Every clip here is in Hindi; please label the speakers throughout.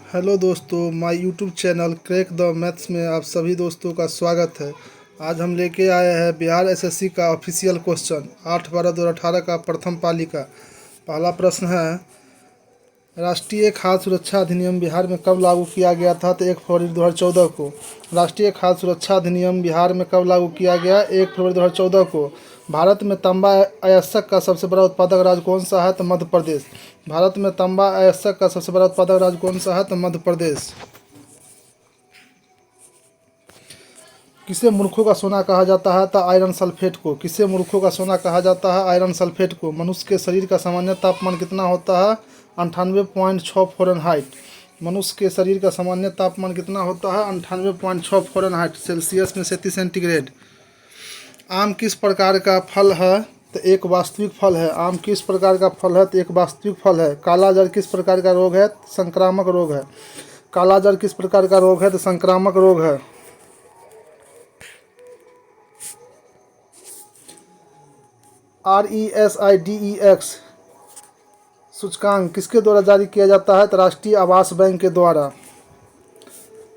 Speaker 1: हेलो दोस्तों, my YouTube channel crack the maths में आप सभी दोस्तों का स्वागत है। आज हम लेके आए हैं बिहार एसएससी का ऑफिशियल क्वेश्चन 8/12/2018 का प्रथम पाली का। पहला प्रश्न है, राष्ट्रीय खाद्य सुरक्षा अधिनियम बिहार में कब लागू किया गया था? तो 1 फरवरी 2014 को। राष्ट्रीय खाद्य सुरक्षा अधिनियम बिहार में कब लागू किया गया? 1 फरवरी 2014 को। भारत में तांबा अयस्क का सबसे बड़ा उत्पादक राज्य कौन सा है? तो मध्य प्रदेश। भारत में तांबा अयस्क का सबसे बड़ा उत्पादक राज्य कौन सा है? तो मध्य प्रदेश। किसे मूर्खों का सोना कहा जाता है? तो आयरन सल्फेट को। किसे मूर्खों का सोना कहा जाता है? आयरन सल्फेट को। मनुष्य के शरीर का सामान्य तापमान कितना होता है? 98.6 फ़ारेनहाइट। मनुष्य के शरीर का सामान्य तापमान कितना होता है? 98.6 फ़ारेनहाइट, सेल्सियस में 37 सेंटीग्रेड। आम किस प्रकार का फल है? तो एक वास्तविक फल है। आम किस प्रकार का फल है? तो एक वास्तविक फल है। काला जार किस प्रकार का रोग है? संक्रामक रोग है। काला जार किस प्रकार का रोग है? तो संक्रामक रोग है। RESIDEX सूचकांक किसके द्वारा जारी किया जाता है? तो राष्ट्रीय आवास बैंक के द्वारा।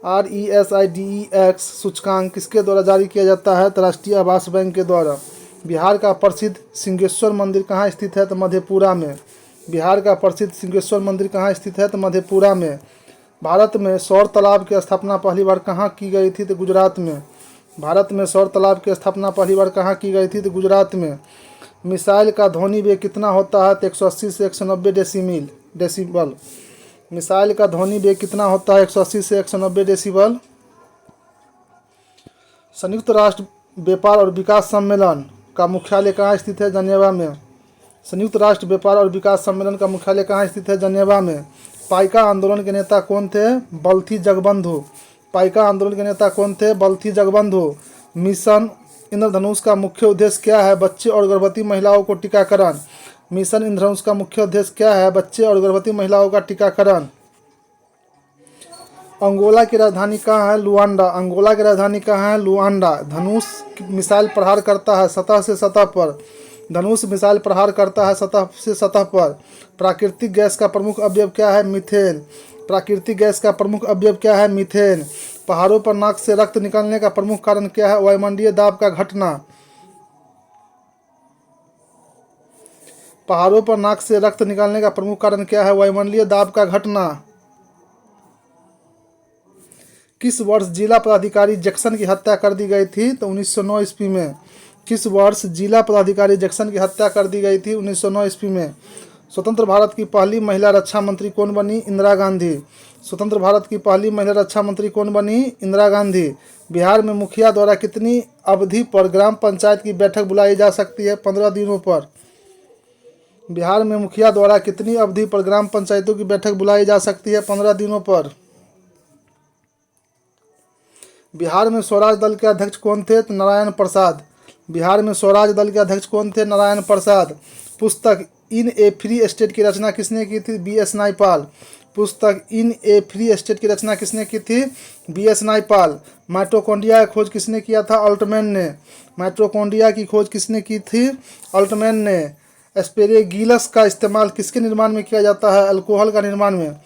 Speaker 1: RESIDEX सूचकांक किसके द्वारा जारी किया जाता है? तो राष्ट्रीय आवास बैंक के द्वारा। बिहार का प्रसिद्ध सिंहेश्वर मंदिर कहाँ स्थित है? तो मधेपुरा में। बिहार का प्रसिद्ध सिंहेश्वर मंदिर कहाँ स्थित है? तो मधेपुरा में। भारत में सौर तालाब की स्थापना पहली बार कहाँ की गई थी? तो गुजरात में। भारत में सौर तालाब की स्थापना पहली बार कहाँ की गई थी? तो गुजरात में। मिसाइल का ध्वनि वेग कितना होता है? तो 180 से 190 डेसिबल। मिसाइल का ध्वनि वेग कितना होता है? 180 से 190 डेसिबल। संयुक्त राष्ट्र व्यापार और विकास सम्मेलन का मुख्यालय कहाँ स्थित है? जनेवा में। संयुक्त राष्ट्र व्यापार और विकास सम्मेलन का मुख्यालय कहाँ स्थित है? जनेवा में। पाइका आंदोलन के नेता कौन थे? बल्थी जगबंधु। पाइका आंदोलन के नेता कौन थे? बल्थी जगबंधु। मिशन इंद्रधनुष का मुख्य उद्देश्य क्या है? बच्चे और गर्भवती महिलाओं को टीकाकरण। मिशन इंद्रधनुष का मुख्य उद्देश्य क्या है? बच्चे और गर्भवती महिलाओं का टीकाकरण। अंगोला की राजधानी कहाँ है? लुआंडा। अंगोला की राजधानी कहाँ है? लुआंडा। धनुष मिसाइल प्रहार करता है सतह से सतह पर। धनुष मिसाइल प्रहार करता है सतह से सतह पर। प्राकृतिक गैस का प्रमुख अवयव क्या है? मीथेन। प्राकृतिक गैस का प्रमुख अवयव क्या है? मीथेन। पहाड़ों पर नाक से रक्त निकलने का प्रमुख कारण क्या है? वायुमंडलीय दाब का घटना। पहाड़ों पर नाक से रक्त निकलने का प्रमुख कारण क्या है? वायुमंडलीय दाब का घटना। किस वर्ष जिला पदाधिकारी जैक्सन की हत्या कर दी गई थी? तो 1909 ईस्वी में। किस वर्ष जिला पदाधिकारी जैक्सन की हत्या कर दी गई थी? 1909 ईस्वी में। स्वतंत्र भारत की पहली महिला रक्षा मंत्री कौन बनी? इंदिरा गांधी। स्वतंत्र भारत की पहली महिला रक्षा मंत्री कौन बनी? इंदिरा गांधी। बिहार में मुखिया द्वारा कितनी अवधि पर ग्राम पंचायत की बैठक बुलाई जा सकती है? 15 दिनों पर। बिहार में मुखिया द्वारा कितनी अवधि पर ग्राम पंचायतों की बैठक बुलाई जा सकती है? 15 दिनों पर। बिहार में स्वराज दल के अध्यक्ष कौन थे? तो नारायण प्रसाद। बिहार में स्वराज दल के अध्यक्ष कौन थे? नारायण प्रसाद। पुस्तक इन ए फ्री स्टेट की रचना किसने की थी? BS नायपाल। पुस्तक इन ए फ्री स्टेट की रचना किसने की थी? BS नायपाल। माइटोकॉन्ड्रिया की खोज किसने किया था? अल्टमैन ने। माइटोकॉन्ड्रिया की खोज किसने की थी? अल्टमैन ने। एस्पेरेगिलस का इस्तेमाल किसके निर्माण में किया जाता है? अल्कोहल का निर्माण में।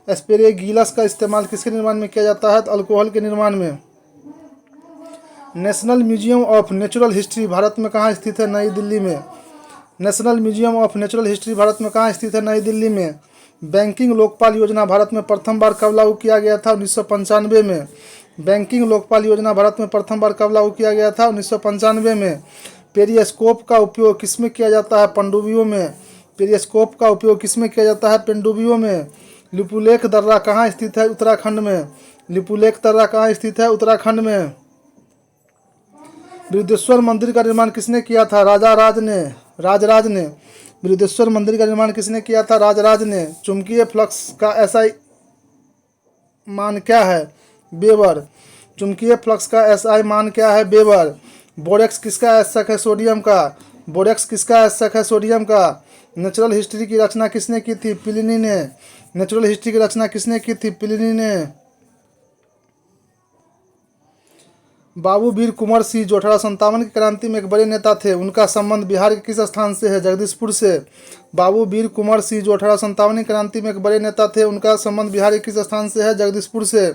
Speaker 1: एस्पेरेगिलस का इस्तेमाल किसके निर्माण में किया जाता है? तो अल्कोहल के निर्माण में। National museum of natural history Bharat में कहाँ स्थित है? नई दिल्ली में। National museum of natural history Bharat में कहाँ स्थित है? नई दिल्ली में। बैंकिंग लोकपाल योजना भारत में प्रथम बार कब लागू किया गया था? 1995 में। बैंकिंग लोकपाल योजना भारत में प्रथम बार कब लागू किया गया था? 1995 में। पेरिस्कोप का उपयोग किसमें किया जाता है? पनडुब्बियों में। पेरिस्कोप का उपयोग किसमें किया जाता है? पनडुब्बियों में। लिपुलेख दर्रा कहाँ स्थित है? उत्तराखंड में। लिपुलेख दर्रा कहाँ स्थित है? उत्तराखंड में। बृहदेश्वर मंदिर का निर्माण किसने किया था? राजराज ने। बृहदेश्वर मंदिर का निर्माण किसने किया था? राजराज ने। चुंबकीय फ्लक्स का SI मान क्या है? वेबर। चुंबकीय फ्लक्स का SI मान क्या है? वेबर। बोरेक्स किसका आश्रय है? सोडियम का। बोरेक्स किसका आश्रय है? सोडियम का। नेचुरल हिस्ट्री की रचना किसने की थी? प्लिनी ने। नेचुरल हिस्ट्री की रचना किसने की थी? प्लिनी ने। बाबू वीर कुंवर सिंह जो 1857 की क्रांति में एक बड़े नेता थे, उनका संबंध बिहार के किस स्थान से है? जगदीशपुर से। बाबू वीर कुंवर सिंह जो 1857 की क्रांति में एक बड़े नेता थे, उनका संबंध बिहार के किस स्थान से है? जगदीशपुर से।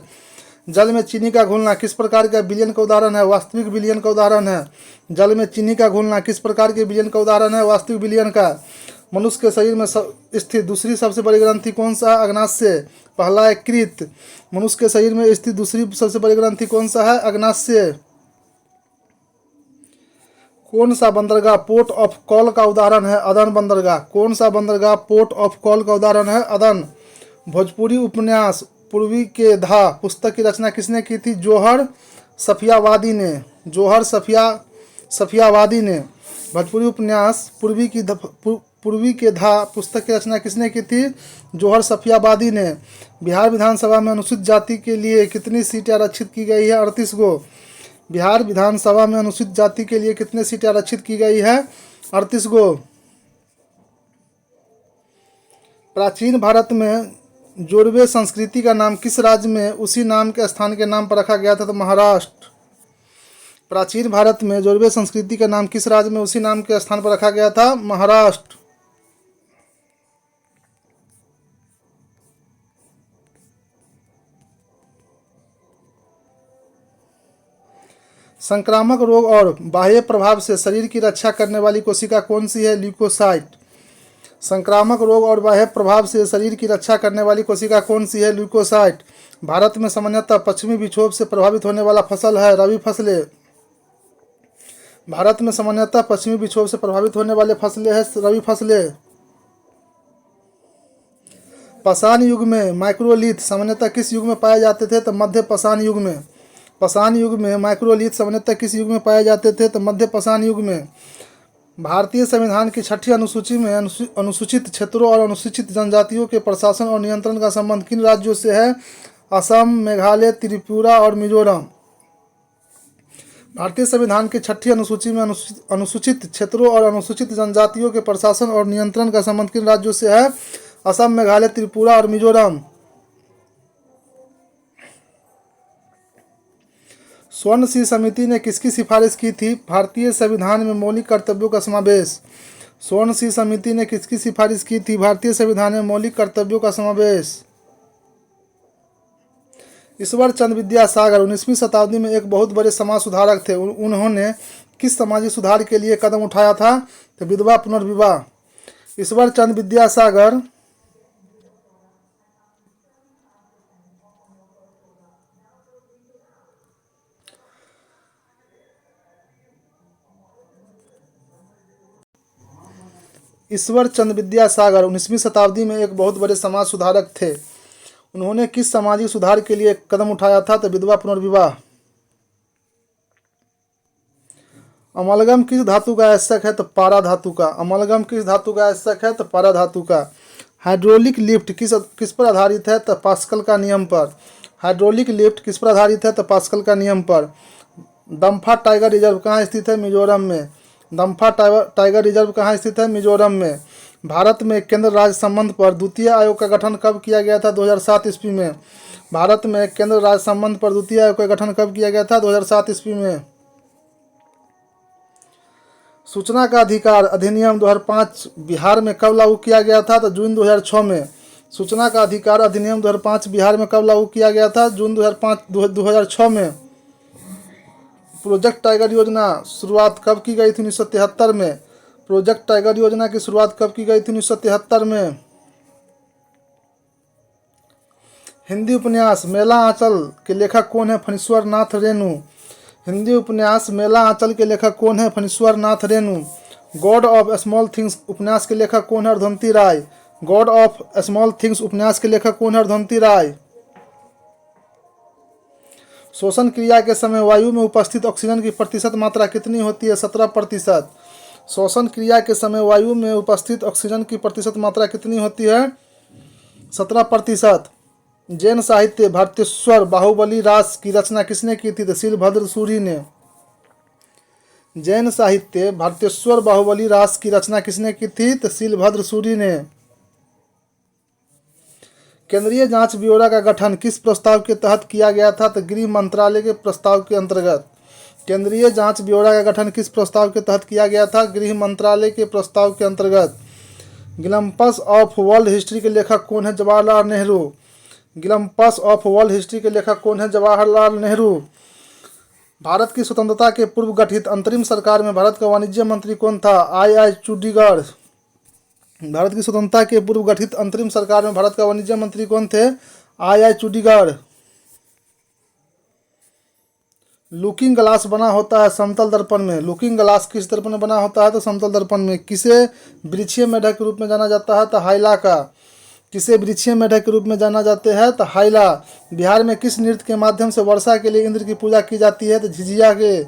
Speaker 1: जल में चीनी का घुलना किस प्रकार का विलयन का उदाहरण है? वास्तविक विलयन का उदाहरण है। जल में चीनी का घुलना किस प्रकार के विलयन का उदाहरण है? वास्तविक विलयन का। मनुष्य के शरीर में स्थित दूसरी सबसे बड़ी ग्रंथि कौन सा है? अग्नाशय। पहला है कृत। मनुष्य के शरीर में स्थित दूसरी सबसे बड़ी ग्रंथि कौन सा है? अग्नाशय। कौन सा बंदरगाह पोर्ट ऑफ कॉल का उदाहरण है? अदन बंदरगाह। कौन सा बंदरगाह पोर्ट ऑफ कॉल का उदाहरण है? अदन। भोजपुरी उपन्यास पूर्वी के धा पुस्तक की रचना किसने की थी? जोहर सफियावादी ने। जोहर सफियावादी ने। भोजपुरी उपन्यास पूर्वी के धा पुस्तक की रचना किसने की थी? जोहर सफियावादी ने। बिहार विधानसभा में अनुसूचित जाति के लिए कितनी सीटें आरक्षित की गई है? 38 गो। बिहार विधानसभा में अनुसूचित जाति के लिए कितने सीटें आरक्षित की गई है? 38 गो। प्राचीन भारत में जोरवे संस्कृति का नाम किस राज्य में उसी नाम के स्थान के नाम पर रखा गया था? तो महाराष्ट्र। प्राचीन भारत में जोरवे संस्कृति का नाम किस राज्य में उसी नाम के स्थान पर रखा गया था? महाराष्ट्र। संक्रामक रोग और बाह्य प्रभाव से शरीर की रक्षा करने वाली कोशिका कौन सी है? ल्यूकोसाइट। संक्रामक रोग और बाह्य प्रभाव से शरीर की रक्षा करने वाली कोशिका कौन सी है? ल्यूकोसाइट। भारत में सामान्यतः पश्चिमी विक्षोभ से प्रभावित होने वाला फसल है रबी फसलें। भारत में सामान्यतः पश्चिमी विक्षोभ से प्रभावित होने वाले फसलें हैं रबी फसलें। पाषाण युग में माइक्रोलिथ सामान्यतः किस युग में पाए जाते थे? तो मध्य पाषाण युग में। पाषाण युग में माइक्रोलिथ सामान्यतः किस युग में पाए जाते थे? तो मध्य पाषाण युग में। भारतीय संविधान की 6ठी अनुसूची में अनुसूचित क्षेत्रों और अनुसूचित जनजातियों के प्रशासन और नियंत्रण का संबंध किन राज्यों से है? असम, मेघालय, त्रिपुरा और मिजोरम। भारतीय संविधान की 6ठी अनुसूची में अनुसूचित क्षेत्रों और अनुसूचित जनजातियों के प्रशासन और नियंत्रण का संबंध किन राज्यों से है? असम, मेघालय, त्रिपुरा और मिजोरम। स्वर्ण सिंह समिति ने किसकी सिफारिश की थी? भारतीय संविधान में मौलिक कर्तव्यों का समावेश। स्वर्ण सिंह समिति ने किसकी सिफारिश की थी? भारतीय संविधान में मौलिक कर्तव्यों का समावेश। ईश्वर चंद्र विद्यासागर 19वीं शताब्दी में एक बहुत बड़े समाज सुधारक थे। उन्होंने किस सामाजिक सुधार के लिए कदम उठाया था? तो विधवा पुनर्विवाह। ईश्वर चंद्र विद्यासागर ईश्वर चंद्र विद्यासागर 19वीं शताब्दी में एक बहुत बड़े समाज सुधारक थे। उन्होंने किस सामाजिक सुधार के लिए कदम उठाया था? तो विधवा पुनर्विवाह। अमलगम किस धातु का आवश्यक है? तो पारा धातु का। अमलगम किस धातु का आवश्यक है? तो पारा धातु का। हाइड्रोलिक लिफ्ट किस पर आधारित है? तो पास्कल का नियम पर। हाइड्रोलिक लिफ्ट किस पर आधारित है? तो पास्कल का नियम पर। दम्फा टाइगर रिजर्व कहाँ स्थित है? मिजोरम में। दम्फा टाइगर रिजर्व कहाँ स्थित है? मिजोरम में। भारत में केंद्र राज्य संबंध पर द्वितीय आयोग का गठन कब किया गया था? 2007 ईस्वी में। भारत में केंद्र राज्य संबंध पर द्वितीय आयोग का गठन कब किया गया था? 2007 ईस्वी में। सूचना का अधिकार अधिनियम 2005 बिहार में कब लागू किया गया था? तो जून 2006 में। सूचना का अधिकार अधिनियम 2005 बिहार में कब लागू किया गया था? जून 2006 में। प्रोजेक्ट टाइगर योजना शुरुआत कब की गई थी? 1973 में। प्रोजेक्ट टाइगर योजना की शुरुआत कब की गई थी? 1973 में। हिंदी उपन्यास मेला आंचल के लेखक कौन है? फणीश्वर नाथ रेणु। हिंदी उपन्यास मेला आंचल के लेखक कौन है? Phanishwar Nath Renu. God of small things उपन्यास के लेखक कौन है? Arundhati Roy. God of small things उपन्यास के लेखक कौन है? अर्धवंती राय। श्वसन क्रिया के समय वायु में उपस्थित ऑक्सीजन की प्रतिशत मात्रा कितनी होती है? 17%। श्वसन क्रिया के समय वायु में उपस्थित ऑक्सीजन की प्रतिशत मात्रा कितनी होती है? 17%। जैन साहित्य भारतेश्वर बाहुबली रास की रचना किसने की थी? तो शीलभद्र सूरी ने। जैन साहित्य भारतेश्वर बाहुबली रास की रचना किसने की थी? तो शीलभद्र सूरी ने। केंद्रीय जांच ब्यूरो का गठन किस प्रस्ताव के तहत किया गया था? तो गृह मंत्रालय के प्रस्ताव के अंतर्गत। केंद्रीय जांच ब्यूरो का गठन किस प्रस्ताव के तहत किया गया था? गृह मंत्रालय के प्रस्ताव के अंतर्गत। गिलम्पस ऑफ वर्ल्ड हिस्ट्री के लेखक कौन है? Jawaharlal Nehru. Glimpses of world history के लेखक कौन है? जवाहरलाल नेहरू। भारत की स्वतंत्रता के पूर्व गठित अंतरिम सरकार में भारत का वाणिज्य मंत्री कौन था? आई चंडीगढ़। भारत की स्वतंत्रता के पूर्व गठित अंतरिम सरकार में भारत का वाणिज्य मंत्री कौन थे? आई चंडीगढ़। लुकिंग ग्लास बना होता है समतल दर्पण में। लुकिंग ग्लास किस दर्पण में बना होता है? तो समतल दर्पण में। किसे वृक्षीय मेढक के रूप में जाना जाता है? तो हाइला का। किसे वृक्षीय मेढक के रूप में जाना जाते हैं? तो हाइला। बिहार में किस नृत्य के माध्यम से वर्षा के लिए इंद्र की पूजा की जाती है? तो झिझिया के।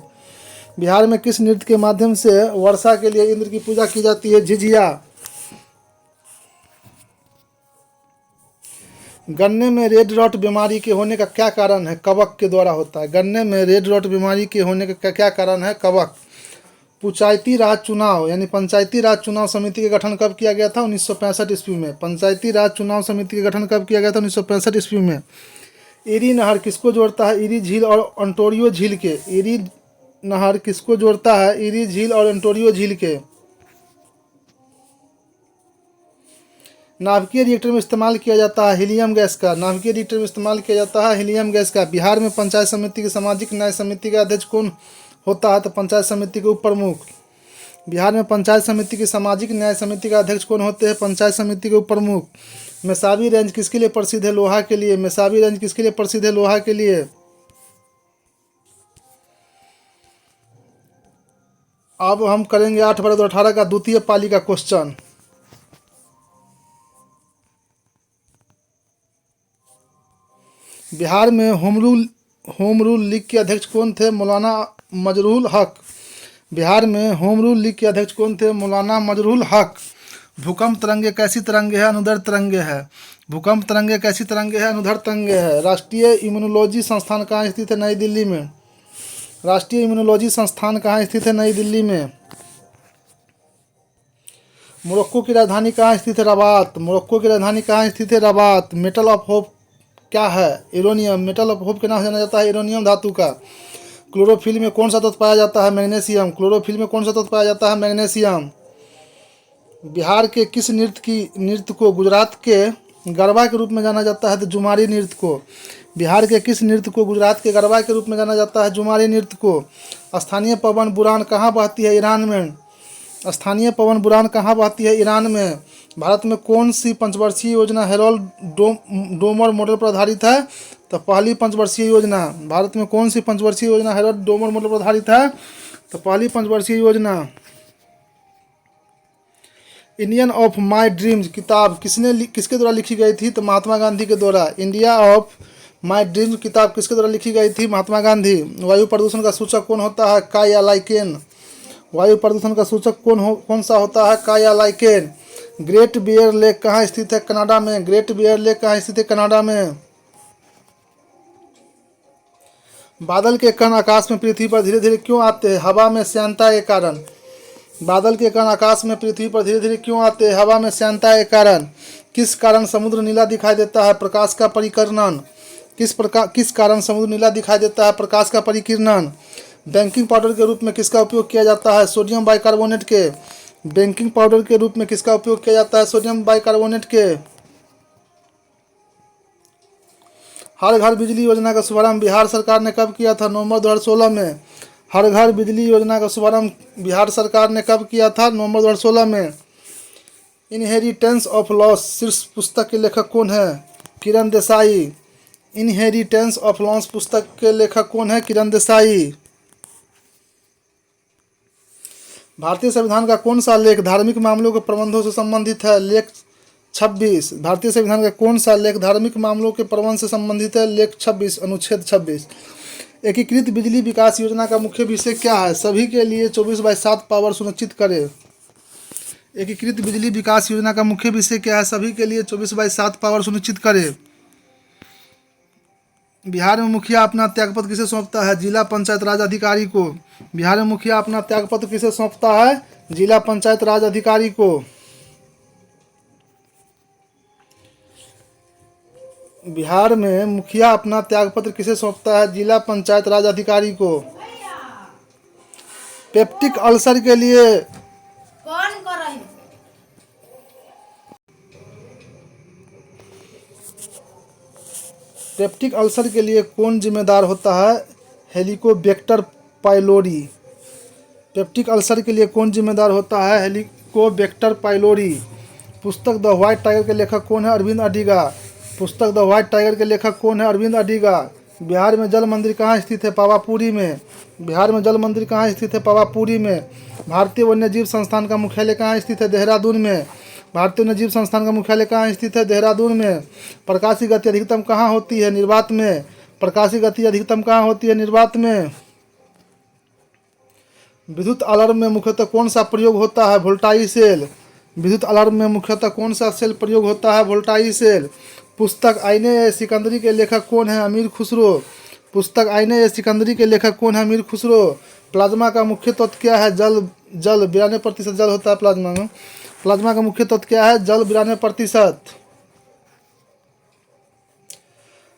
Speaker 1: बिहार में किस नृत्य के माध्यम से वर्षा के लिए इंद्र की पूजा की जाती है? झिझिया। गन्ने में रेड रॉट बीमारी के होने का क्या कारण है? कवक के द्वारा होता है। गन्ने में रेड रॉट बीमारी के होने का क्या कारण है? कवक। पंचायती राज चुनाव यानी पंचायती राज चुनाव समिति का गठन कब किया गया था? 1965 ईस्वी में। पंचायती राज चुनाव समिति का गठन कब किया गया था? 1965 ईस्वी में। इरी नहर किसको जोड़ता है? इरी झील और ओंटारियो झील के। इरी नहर किसको जोड़ता है? इरी झील और ओंटारियो झील के। नाभिकीय रिएक्टर में इस्तेमाल किया जाता है हीलियम गैस का। नाभिकीय रिएक्टर में इस्तेमाल किया जाता है हीलियम गैस का। बिहार में पंचायत समिति की सामाजिक न्याय समिति का अध्यक्ष कौन होता है? तो पंचायत समिति के उप प्रमुख। बिहार में पंचायत समिति की सामाजिक न्याय समिति का अध्यक्ष कौन होते हैं? पंचायत समिति के उप प्रमुख। मेसाबी रेंज किसके लिए प्रसिद्ध है? लोहा के लिए। मेसाबी रेंज किसके लिए प्रसिद्ध है? लोहा के लिए। अब हम करेंगे 8/12/2018 का द्वितीय पाली का क्वेश्चन। बिहार में होम रूल लीग के अध्यक्ष कौन थे? मौलाना मजरूल हक। बिहार में होम रूल लीग के अध्यक्ष कौन थे? मौलाना मजरूल हक। भूकंप तरंगे कैसी तरंगे है? अनुदैर्ध्य तरंगे है। भूकंप तरंगे कैसी तरंगे है? अनुदैर्ध्य तरंगे है। राष्ट्रीय इम्यूनोलॉजी संस्थान कहाँ स्थित है? नई दिल्ली में। राष्ट्रीय इम्यूनोलॉजी संस्थान कहाँ स्थित है? नई दिल्ली में। मोरक्को की राजधानी कहाँ स्थित है? रबात। मोरक्को की राजधानी कहाँ स्थित है? रबात। मेटल ऑफ होप क्या है? यूरेनियम। मेटल ऑफ होप के नाम से जाना जाता है यूरेनियम धातु का। क्लोरोफिल में कौन सा तत्व पाया जाता है? मैग्नीशियम। क्लोरोफिल में कौन सा तत्व पाया जाता है? मैग्नीशियम। बिहार के किस नृत्य को गुजरात के गरबा के रूप में जाना जाता है? तो जुमारी नृत्य को। बिहार के किस नृत्य को गुजरात के गरबा के रूप में जाना जाता है? जुमारी नृत्य को। स्थानीय पवन बुरान कहाँ बहती है? ईरान में। स्थानीय पवन बुरान कहाँ बहती है? ईरान में। भारत में कौन सी पंचवर्षीय योजना हेरोल्ड डोमर मॉडल पर आधारित है? तो पहली पंचवर्षीय योजना। भारत में कौन सी पंचवर्षीय योजना हेरोल्ड डोमर मॉडल पर आधारित है? तो पहली पंचवर्षीय योजना। इंडियन ऑफ माई ड्रीम्स किताब किसके द्वारा लिखी गई थी? तो महात्मा गांधी के द्वारा। इंडिया ऑफ माई ड्रीम्स किताब किसके द्वारा लिखी गई थी? महात्मा गांधी। वायु प्रदूषण का सूचक कौन होता है? का या लाइकेन। वायु प्रदूषण का सूचक कौन सा होता है? का या लाइकेन। ग्रेट बियर लेक कहाँ स्थित है? कनाडा में। ग्रेट बियर लेक कहाँ स्थित है? कनाडा में। बादल के कण आकाश में पृथ्वी पर धीरे धीरे क्यों आते हैं? हवा में श्यानता के कारण। बादल के कण आकाश में पृथ्वी पर धीरे धीरे क्यों आते हैं? हवा में श्यानता के कारण। किस कारण समुद्र नीला दिखाई देता है? प्रकाश का परिकिरणन। किस कारण समुद्र नीला दिखाई देता है? प्रकाश का परिकिरणन। बेकिंग पाउडर के रूप में किसका उपयोग किया जाता है? सोडियम बाइकार्बोनेट के। बेकिंग पाउडर के रूप में किसका उपयोग किया जाता है? सोडियम बाइकार्बोनेट के। हर घर बिजली योजना का शुभारंभ बिहार सरकार ने कब किया था? नवंबर 2016 में। हर घर बिजली योजना का शुभारंभ बिहार सरकार ने कब किया था? नवंबर 2016 में। इनहेरिटेंस ऑफ लॉस शीर्ष पुस्तक के लेखक कौन है? Kiran Desai. Inheritance of loss पुस्तक के लेखक कौन है? किरण देसाई। भारतीय संविधान का कौन सा लेख धार्मिक मामलों के प्रबंधों से संबंधित है? लेख 26। भारतीय संविधान का कौन सा लेख धार्मिक मामलों के प्रबंध से संबंधित है? लेख 26 अनुच्छेद 26। एकीकृत बिजली विकास योजना का मुख्य विषय क्या है? सभी के लिए 24/7 पावर सुनिश्चित करें। एकीकृत बिजली विकास योजना का मुख्य विषय क्या है? सभी के लिए 24/7 पावर सुनिश्चित करें। बिहार में मुखिया अपना त्यागपत्र किसे सौंपता है? जिला पंचायत राज अधिकारी को। बिहार में मुखिया अपना त्यागपत्र किसे सौंपता है? जिला पंचायत राज अधिकारी को। बिहार में मुखिया अपना त्यागपत्र किसे सौंपता है? जिला पंचायत राज अधिकारी को। पेप्टिक अल्सर के लिए
Speaker 2: कौन कर रही?
Speaker 1: पेप्टिक अल्सर के लिए कौन जिम्मेदार होता है? Helicobacter pylori. पेप्टिक अल्सर के लिए कौन जिम्मेदार होता है? Helicobacter pylori. पुस्तक द व्हाइट टाइगर के लेखक कौन है? अरविंद अडिगा। पुस्तक द व्हाइट टाइगर के लेखक कौन है? अरविंद अडिगा। बिहार में जल मंदिर कहाँ स्थित है? पावापुरी में। बिहार में जल मंदिर कहाँ स्थित है? पावापुरी में। भारतीय वन्यजीव संस्थान का मुख्यालय कहाँ स्थित है? देहरादून में। भारतीय वन्यजीव संस्थान का मुख्यालय कहाँ स्थित है? देहरादून में। प्रकाशीय गति अधिकतम कहाँ होती है? निर्वात में। प्रकाशीय गति अधिकतम कहाँ होती है? निर्वात में। विद्युत अलार्म में मुख्यतः कौन सा प्रयोग होता है? वोल्टाई सेल। विद्युत अलार्म में मुख्यतः कौन सा सेल प्रयोग होता है? वोल्टाई सेल। पुस्तक आईने सिकंदरी के लेखक कौन है? अमीर खुसरो। पुस्तक आईने सिकंदरी के लेखक कौन है? अमीर खुसरो। प्लाज्मा का मुख्य तत्व क्या है? जल। जल 92% जल होता है प्लाज्मा में। प्लाज्मा का मुख्य तत्व क्या है? जल 92%।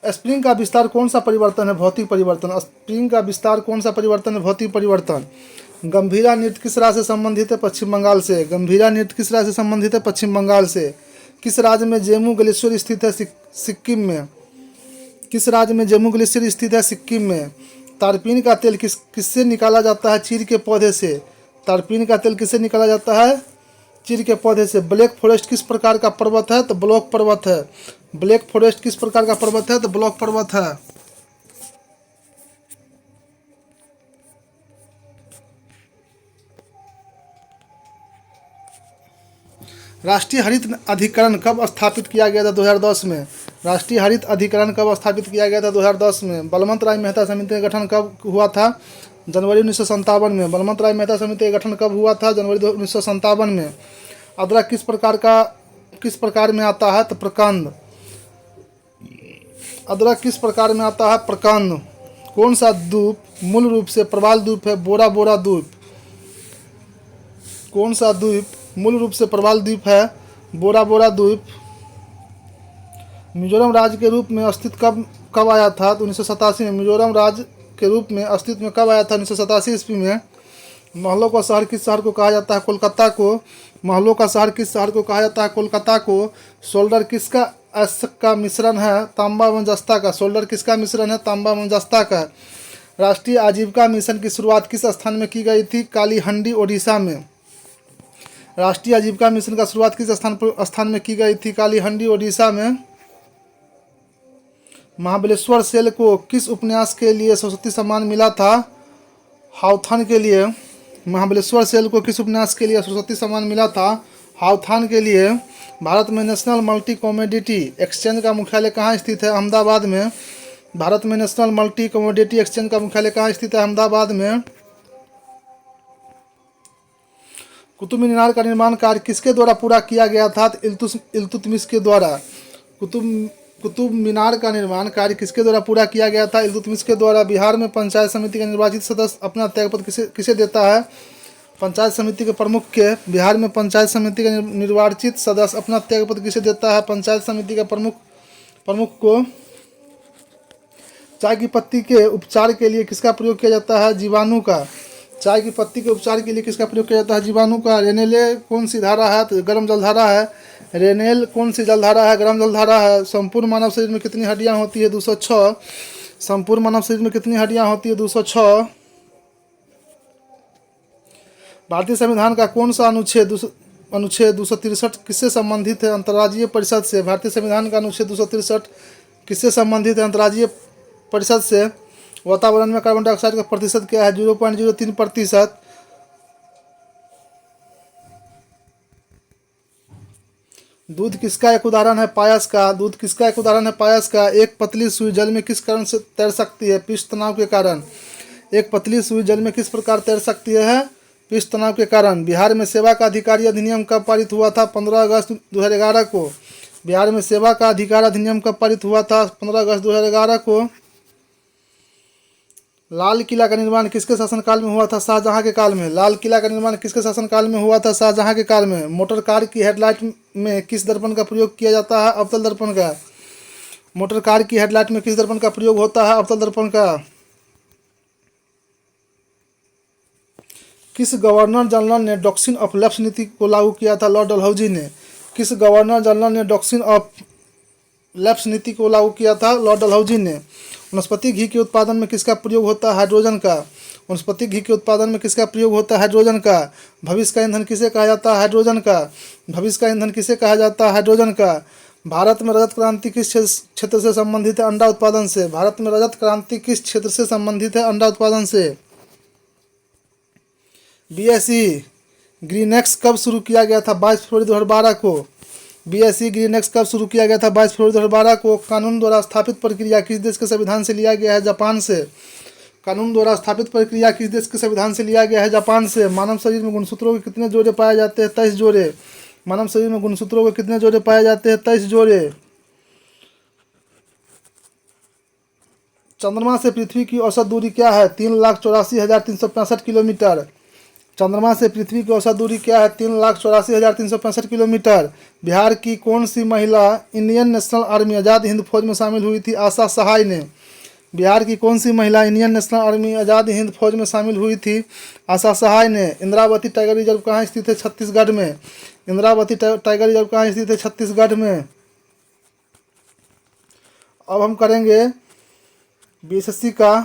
Speaker 1: स्प्रिंग का विस्तार कौन सा परिवर्तन है? भौतिक परिवर्तन। स्प्रिंग का विस्तार कौन सा परिवर्तन है? भौतिक परिवर्तन। गंभीरा नृत्य किस राज्य से संबंधित है? पश्चिम बंगाल से। गंभीरा नृत्य किस राज्य से संबंधित है? पश्चिम बंगाल से। किस राज्य में जेमू ग्लेशियर स्थित है? सिक्किम में। किस राज्य में जेमू ग्लेशियर स्थित है? सिक्किम में। तारपीन का तेल किससे निकाला जाता है? चीड़ के पौधे से। तारपीन का तेल किससे निकाला जाता है? चीड़ के पौधे से। ब्लैक फॉरेस्ट किस प्रकार का पर्वत है? तो ब्लॉक पर्वत है। ब्लैक फॉरेस्ट किस प्रकार का पर्वत है? तो ब्लॉक पर्वत है। राष्ट्रीय हरित अधिकरण कब स्थापित किया गया था? 2010 में। राष्ट्रीय हरित अधिकरण कब स्थापित किया गया था? 2010 में। बलवंत राय मेहता समिति का गठन कब हुआ था? जनवरी 1957 में। बलवंत राय मेहता समिति का गठन कब हुआ था? जनवरी 1957 में। अदरक किस प्रकार में आता है? तो प्रकंद। अदरक किस प्रकार में आता है? प्रकंद। कौन सा द्वीप मूल रूप से प्रवाल द्वीप है? बोरा बोरा द्वीप। कौन सा द्वीप मूल रूप से प्रवाल द्वीप है? बोरा बोरा द्वीप। मिजोरम राज्य के रूप में अस्तित्व कब आया था? तो 1987 में। मिजोरम राज्य के रूप में अस्तित्व में कब आया था? 1987 ईस्वी में। महलों का शहर किस शहर को कहा जाता है? कोलकाता को। महलों का शहर किस शहर को कहा जाता है? कोलकाता को। सोल्डर किसका अयस्क का मिश्रण है? तांबा एवं जस्ता का। सोल्डर किसका मिश्रण है? तांबा एवं जस्ता का। राष्ट्रीय आजीविका मिशन की शुरुआत किस स्थान में की गई थी? कालीहंडी ओडिशा में। राष्ट्रीय आजीविका मिशन का शुरुआत किस स्थान में की गई थी? कालीहंडी ओडिशा में। महाबलेश्वर सेल को किस उपन्यास के लिए सरस्वती सम्मान मिला था? हाउथान के लिए। महाबलेश्वर सेल को किस उपन्यास के लिए सरस्वती सम्मान मिला था? हाउथान के लिए। भारत में नेशनल मल्टी कमोडिटी एक्सचेंज का मुख्यालय कहाँ स्थित है? अहमदाबाद में। भारत में नेशनल मल्टी कमोडिटी एक्सचेंज का मुख्यालय कहाँ स्थित है? अहमदाबाद में। कुतुब मीनार का निर्माण कार्य किसके द्वारा पूरा किया गया था? इल्तुतमिश के द्वारा। कुतुब मीनार का निर्माण कार्य किसके द्वारा पूरा किया गया था? इल्तुतमिश के द्वारा। बिहार में पंचायत समिति का निर्वाचित सदस्य अपना त्यागपत्र किसे देता है? पंचायत समिति के प्रमुख के। बिहार में पंचायत समिति का निर्वाचित सदस्य अपना त्यागपत्र किसे देता है? पंचायत समिति का प्रमुख को। चाय की पत्ती के उपचार के लिए किसका प्रयोग किया जाता है? जीवाणु का। चाय की पत्ती के उपचार के लिए किसका प्रयोग किया जाता है? जीवाणु का। रेनेले कौन सी धारा है? तो गर्म जलधारा है। रेनेल कौन सी जलधारा है? गर्म जलधारा है। संपूर्ण मानव शरीर में कितनी हड्डियां होती है? 206। संपूर्ण मानव शरीर में कितनी हड्डियां होती है? 206। भारतीय संविधान का कौन सा अनुच्छेद 263 किससे संबंधित है? अंतर्राज्यीय परिषद से। भारतीय संविधान का अनुच्छेद 263 किससे संबंधित है? अंतर्राज्यीय परिषद से। वातावरण में कार्बन डाइऑक्साइड का प्रतिशत क्या है? 0.03%। दूध किसका एक उदाहरण है? पायस का। दूध किसका एक उदाहरण है? पायस का। एक पतली सुई जल में किस कारण से तैर सकती है? पृष्ठ तनाव के कारण। एक पतली सुई जल में किस प्रकार तैर सकती है? पृष्ठ तनाव के कारण। बिहार में सेवा का अधिकारी अधिनियम कब पारित हुआ था? 15 अगस्त 2011 को। बिहार में सेवा का अधिकार अधिनियम कब पारित हुआ था? 15 अगस्त 2011 को। लाल किला का निर्माण किसके शासनकाल में हुआ था? शाहजहां के काल में। लाल किला का निर्माण किसके शासनकाल में हुआ था? शाहजहां के काल में। मोटर कार की हेडलाइट में किस दर्पण का प्रयोग किया जाता है? अवतल दर्पण का। मोटर कार की हेडलाइट में किस दर्पण का प्रयोग होता है? अवतल दर्पण का। किस गवर्नर जनरल ने डॉक्ट्रिन ऑफ लैप्स नीति को लागू किया था? लॉर्ड डलहौजी ने। किस गवर्नर जनरल ने डॉक्ट्रिन ऑफ लैप्स नीति को लागू किया था? लॉर्ड डलहौजी ने। वनस्पति घी के उत्पादन में किसका प्रयोग होता है? हाइड्रोजन का। वनस्पति घी के उत्पादन में किसका प्रयोग होता है? हाइड्रोजन का। भविष्य का ईंधन किसे कहा जाता है? हाइड्रोजन का। भविष्य का ईंधन किसे कहा जाता है? हाइड्रोजन का। भारत में रजत क्रांति किस क्षेत्र से संबंधित है? अंडा उत्पादन से। भारत में रजत क्रांति किस क्षेत्र से संबंधित है? अंडा उत्पादन से। बीएसई ग्रीनएक्स कब शुरू किया गया था? 22 फरवरी 2012 को। बीएसई ग्रीनएक्स कब शुरू किया गया था? 22 फरवरी 2012 को। कानून द्वारा स्थापित प्रक्रिया किस देश के संविधान से लिया गया है? जापान से। कानून द्वारा स्थापित प्रक्रिया किस देश के संविधान से लिया गया है? जापान से। मानव शरीर में गुणसूत्रों के कितने जोड़े पाए जाते हैं? 23 जोड़े। मानव शरीर में गुणसूत्रों के कितने जोड़े पाए जाते हैं? 23 जोड़े। चंद्रमा से पृथ्वी की औसत दूरी क्या है? 3,84,365 किलोमीटर। चंद्रमा से पृथ्वी की औसत दूरी क्या है? 3,84,365 किलोमीटर। बिहार की कौन सी महिला Indian national army Azad Hind फौज में शामिल हुई थी? आशा सहाय ने। बिहार की कौन सी महिला Indian national army Azad Hind फौज में शामिल हुई थी? आशा सहाय ने। इंद्रावती टाइगर रिजर्व कहाँ स्थित है? छत्तीसगढ़ में। इंद्रावती टाइगर रिजर्व कहाँ स्थित है? छत्तीसगढ़ में। अब हम करेंगे बीएसएससी का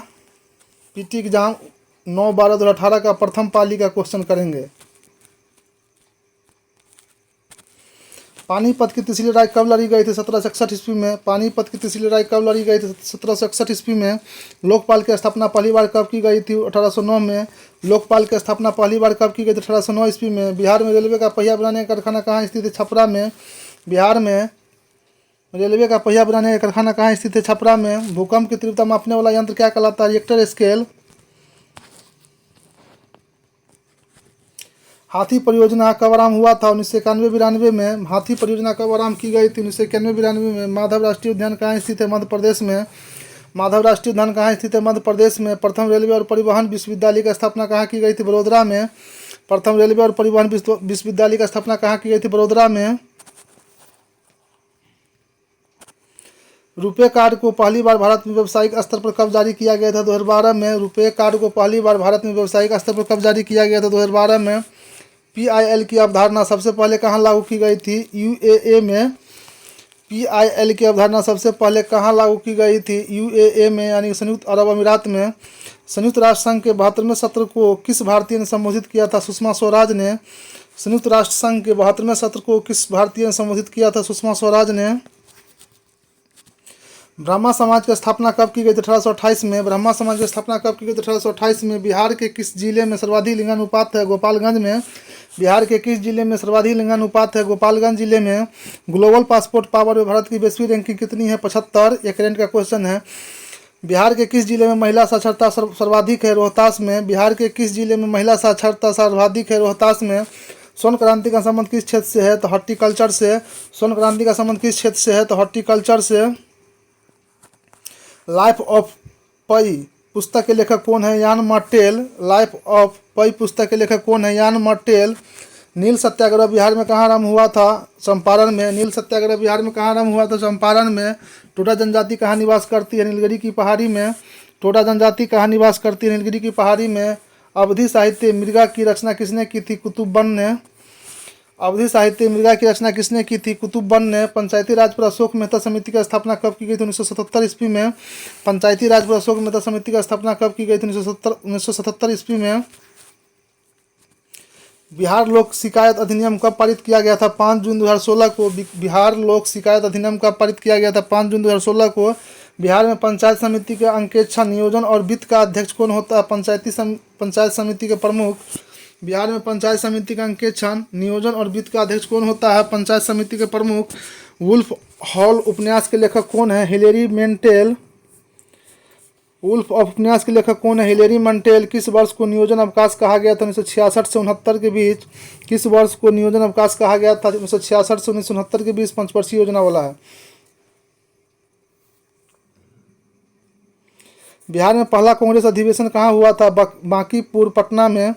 Speaker 1: पीटी एग्जाम 9/12/2018 का प्रथम पाली का क्वेश्चन करेंगे। पानीपत की तीसरी लड़ाई कब लड़ी गई थी? 1761 ईस्वी में। पानीपत की तीसरी लड़ाई कब लड़ी गई थी? 1761 ईस्वी में। लोकपाल की स्थापना पहली बार कब की गई थी? 1809 में। लोकपाल की स्थापना पहली बार कब की गई थी? 1809 ईस्वी में। बिहार में रेलवे का पहिया बनाने का कारखाना कहाँ स्थित है? छपरा में। बिहार में रेलवे का पहिया बनाने का कारखाना कहाँ स्थित है? छपरा में। भूकंप की तीव्रता मापने वाला यंत्र क्या कहलाता है? Richter scale. हाथी परियोजना कब आरंभ हुआ था? 1991-92 में। हाथी परियोजना कब आरंभ की गई थी? 1991-92 में। माधव राष्ट्रीय उद्यान कहाँ स्थित है? मध्य प्रदेश में। माधव राष्ट्रीय उद्यान कहाँ स्थित है? मध्य प्रदेश में। प्रथम रेलवे और परिवहन विश्वविद्यालय की स्थापना कहाँ की गई थी? बड़ोदरा में। प्रथम रेलवे और परिवहन विश्वविद्यालय की स्थापना कहाँ की गई थी? बड़ोदरा में। रुपे कार्ड को पहली बार भारत में व्यावसायिक स्तर पर कब जारी किया गया था? 2012 में। रुपे कार्ड को पहली बार भारत में व्यावसायिक स्तर पर कब जारी किया गया था? 2012 में। पीआईएल की अवधारणा सबसे पहले कहाँ लागू की गई थी? यूएए में। पीआईएल की अवधारणा सबसे पहले कहाँ लागू की गई थी? यूएए में, यानी संयुक्त अरब अमीरात में। संयुक्त राष्ट्र संघ के 72वें सत्र को किस भारतीय ने संबोधित किया था? सुषमा स्वराज ने। संयुक्त राष्ट्र संघ के 72वें सत्र को किस भारतीय ने संबोधित किया था? सुषमा स्वराज ने। ब्रह्मा समाज की स्थापना कब की गई थी? 1828 में। ब्रह्मा समाज की स्थापना कब की गई थी? 1828 में। बिहार के किस जिले में सर्वाधिक लिंगानुपात है? गोपालगंज में। बिहार के किस जिले में सर्वाधिक लिंगानुपात है? गोपालगंज जिले में। ग्लोबल पासपोर्ट पावर में भारत की वैश्विक रैंकिंग कितनी है? 75। ये करंट का क्वेश्चन है। बिहार के किस जिले में महिला साक्षरता सर्वाधिक है? रोहतास में। बिहार के किस जिले में महिला साक्षरता सर्वाधिक है? रोहतास में। स्वर्ण क्रांति का संबंध किस क्षेत्र से है? तो हॉर्टिकल्चर से। स्वर्ण क्रांति का संबंध किस क्षेत्र से है? तो हॉर्टिकल्चर से। लाइफ ऑफ पई पुस्तक के लेखक कौन है? यान मार्टेल। लाइफ ऑफ पई पुस्तक के लेखक कौन है? यान मार्टेल। नील सत्याग्रह बिहार में कहाँ आरंभ हुआ था? चंपारण में। नील सत्याग्रह बिहार में कहाँ आरंभ हुआ था? चंपारण में। टोडा जनजाति कहाँ निवास करती है? नीलगिरी की पहाड़ी में। टोडा जनजाति कहाँ निवास करती है? नीलगिरी की पहाड़ी में। अवधि साहित्य मृगा की रचना किसने की थी? कुतुबन ने। अवधि साहित्य मृगा की रचना किसने की थी? कुतुबन ने। पंचायती राज पर अशोक मेहता समिति की स्थापना कब की गई थी? 1977 ईस्वी में। पंचायती राज पर अशोक मेहता समिति की स्थापना कब की गई थी? 1977 ईस्वी में। बिहार लोक शिकायत अधिनियम कब पारित किया गया था? 5 जून 2016 को। बिहार लोक शिकायत अधिनियम कब पारित किया गया था? 5 जून 2016 को। बिहार में पंचायत समिति के अंकेक्षण, नियोजन और वित्त का अध्यक्ष कौन होता है? पंचायत समिति के प्रमुख। बिहार में पंचायत समिति का अंकेक्षण, नियोजन और वित्त का अध्यक्ष कौन होता है? पंचायत समिति के प्रमुख। वुल्फ हॉल उपन्यास के लेखक कौन है? Hillary mental. वुल्फ ऑफ उपन्यास के लेखक कौन है? हिलेरी मंटेल। किस वर्ष को नियोजन अवकाश कहा गया था? 1966 से 69 के बीच। किस वर्ष को नियोजन अवकाश कहा गया था? 1966 से 1969 के बीच पंचवर्षीय योजना वाला है। बिहार में पहला कांग्रेस अधिवेशन कहाँ हुआ था? बांकीपुर पटना में।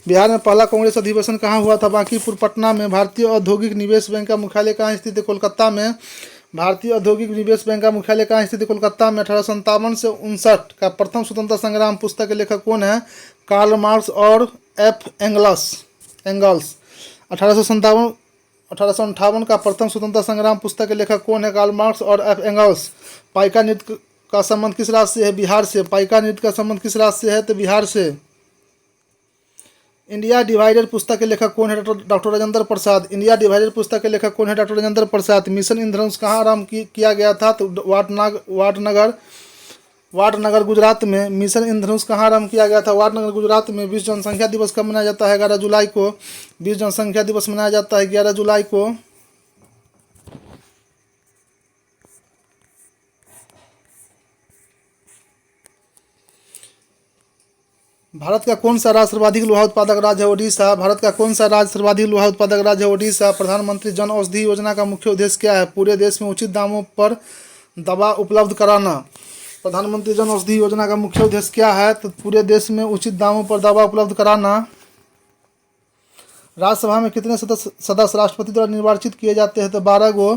Speaker 1: बिहार में पहला कांग्रेस अधिवेशन कहाँ हुआ था? बांकीपुर पटना में। भारतीय औद्योगिक निवेश बैंक का मुख्यालय कहाँ स्थित है? कोलकाता में। भारतीय औद्योगिक निवेश बैंक का मुख्यालय कहाँ स्थित है? कोलकाता में। 1857 से 59 का प्रथम स्वतंत्रता संग्राम पुस्तक के लेखक कौन है? कार्ल मार्क्स और एफ एंगल्स 1857 का प्रथम स्वतंत्रता संग्राम पुस्तक के लेखक कौन है? कार्ल मार्क्स और एफ एंगल्स। पाइका नृत्य का संबंध किस राज्य से है? बिहार से। पाइका नृत्य का संबंध किस राज्य से है? तो बिहार से। इंडिया डिवाइडेड पुस्तक के लेखक कौन है? Doctor Rajendra Prasad. India divided पुस्तक के लेखक कौन है? डॉक्टर राजेंद्र प्रसाद। मिशन इंद्रधनुष कहाँ आरंभ किया गया था? तो वाटनगर गुजरात में। मिशन इंद्रधनुष कहाँ आरंभ किया गया था? वाटनगर गुजरात में। विश्व जनसंख्या दिवस कब मनाया जाता है? 11 जुलाई को। विश्व जनसंख्या दिवस मनाया जाता है 11 जुलाई को। भारत का कौन सा राज्य सर्वाधिक लोहा उत्पादक राज्य है? ओडिशा। भारत का कौन सा राज्य सर्वाधिक लोहा उत्पादक राज्य है? ओडिशा। प्रधानमंत्री जन औषधि योजना का मुख्य उद्देश्य क्या है? पूरे देश में उचित दामों पर दवा उपलब्ध कराना। प्रधानमंत्री जन औषधि योजना का मुख्य उद्देश्य क्या है? तो पूरे देश में उचित दामों पर दवा उपलब्ध कराना। राज्यसभा में कितने सदस्य राष्ट्रपति द्वारा निर्वाचित किए जाते हैं? तो 12 गो।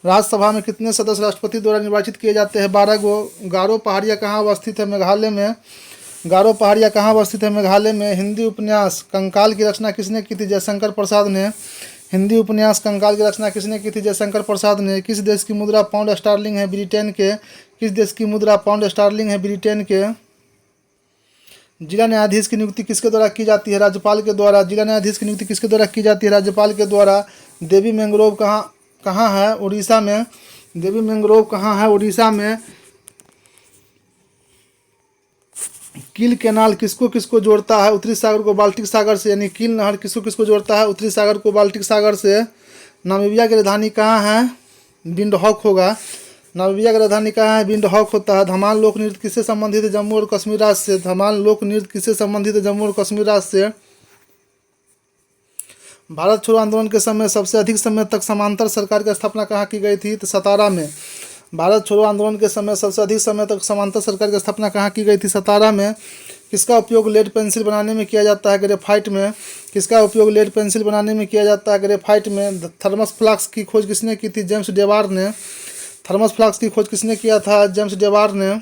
Speaker 1: राज्यसभा में कितने सदस्य राष्ट्रपति द्वारा निर्वाचित किए जाते हैं? 12 गो। गारो पहाड़ियाँ कहाँ अवस्थित है? मेघालय में। गारो पहाड़ियाँ कहाँ अवस्थित है? मेघालय में। हिंदी उपन्यास कंकाल की रचना किसने की थी? जयशंकर प्रसाद ने। हिंदी उपन्यास कंकाल की रचना किसने की थी? जयशंकर प्रसाद ने। किस देश की मुद्रा पाउंड स्टार्लिंग है? ब्रिटेन के। किस देश की मुद्रा पाउंड स्टार्लिंग है? ब्रिटेन के। जिला न्यायाधीश की नियुक्ति किसके द्वारा की जाती है? राज्यपाल के द्वारा। जिला न्यायाधीश की नियुक्ति किसके द्वारा की जाती है? राज्यपाल के द्वारा। देवी मैंग्रोव कहाँ है? उड़ीसा में। देवी मैंग्रोव कहाँ है? उड़ीसा में। कील कैनाल किसको किसको जोड़ता है? उत्तरी सागर को बाल्टिक सागर से। यानी कील नहर किसको किसको जोड़ता है? उत्तरी सागर को बाल्टिक सागर से। नामीबिया की राजधानी कहाँ है? विंडहॉक होगा। नामीबिया की राजधानी कहाँ है? विंडहॉक होता है। धमाल लोक नृत्य किससे संबंधित है? जम्मू और कश्मीर राज्य से। धमाल लोक नृत्य किससे संबंधित है? जम्मू और कश्मीर राज्य से। भारत छोड़ो आंदोलन के समय सबसे अधिक समय तक समांतर सरकार की स्थापना कहाँ की गई थी? तो सतारा में। भारत छोड़ो आंदोलन के समय सबसे अधिक समय तक समांतर सरकार की स्थापना कहाँ की गई थी? सतारा में। किसका उपयोग लेड पेंसिल बनाने में किया जाता है? ग्रेफाइट में। किसका उपयोग लेड पेंसिल बनाने में किया जाता है? ग्रेफाइट में। थर्मस फ्लास्क की खोज किसने की थी? जेम्स डेवार ने। थर्मस फ्लास्क की खोज किसने किया था? जेम्स डेवार ने।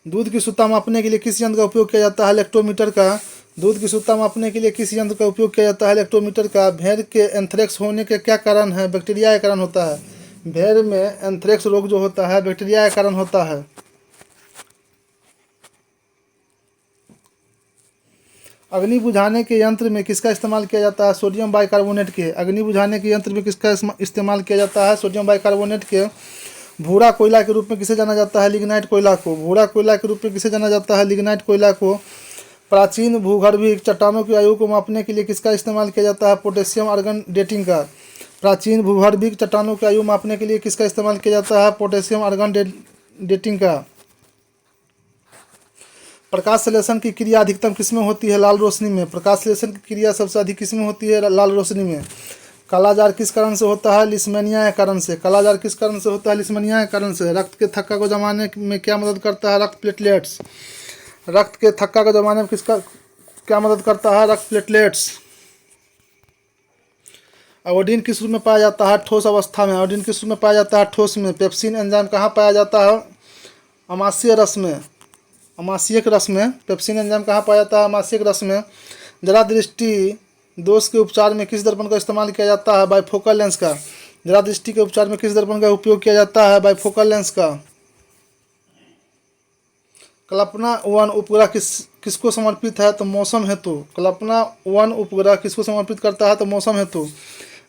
Speaker 1: दूध की शुद्धता मापने के लिए किस यंत्र का उपयोग किया जाता है? इलेक्ट्रोमीटर का। दूध की शुद्धता मापने के लिए किस यंत्र का उपयोग किया जाता है? इलेक्ट्रोमीटर का। भेड़ के एंथ्रेक्स होने के क्या कारण है? बैक्टीरिया के कारण होता है। भेड़ में एंथ्रेक्स रोग जो होता है बैक्टीरिया के कारण होता है। अग्नि बुझाने के यंत्र में किसका इस्तेमाल किया जाता है? सोडियम बाइकार्बोनेट के। अग्नि बुझाने के यंत्र में किसका इस्तेमाल किया जाता है? सोडियम बाइकार्बोनेट के। भूरा कोयला के रूप में किसे जाना जाता है? लिग्नाइट कोयला को। भूरा कोयला के रूप में किसे जाना जाता है? लिग्नाइट कोयला को। प्राचीन भूगर्भीय चट्टानों की आयु को मापने के लिए किसका इस्तेमाल किया जाता है? पोटेशियम आर्गन डेटिंग का। प्राचीन भूगर्भीय चट्टानों की आयु मापने के लिए किसका इस्तेमाल किया जाता है? पोटेशियम आर्गन डेटिंग का। प्रकाश संश्लेषण की क्रिया अधिकतम किसमें होती है? लाल रोशनी में। प्रकाश संश्लेषण की क्रिया सबसे अधिक किसमें होती है? लाल रोशनी में। कालाजार किस कारण से होता है? लिस्मेनिया के कारण से। कालाजार किस कारण से होता है? लिस्मेनिया के कारण से। रक्त के थक्का को जमाने में क्या मदद करता है? रक्त प्लेटलेट्स। रक्त के थक्का को जमाने में किसका क्या मदद करता है? रक्त प्लेटलेट्स। आयोडीन किस रूप में पाया जाता है? ठोस अवस्था में। आयोडीन किस रूप में पाया जाता है? ठोस में। पेप्सिन एंजाइम कहाँ पाया जाता है? अमाशय रस में। अमाशयिक रस में। पेप्सिन एंजाइम कहाँ पाया जाता है? अमाशयिक रस में। जरा दृष्टि दोष के उपचार में किस दर्पण का इस्तेमाल किया जाता है? बाइफोकल लेंस का। जरा दृष्टि के उपचार में किस दर्पण का उपयोग किया जाता है? बाइफोकल लेंस का। कल्पना 1 उपग्रह किसको समर्पित है? तो मौसम हेतु। कल्पना 1 उपग्रह किसको समर्पित करता है? तो मौसम हेतु।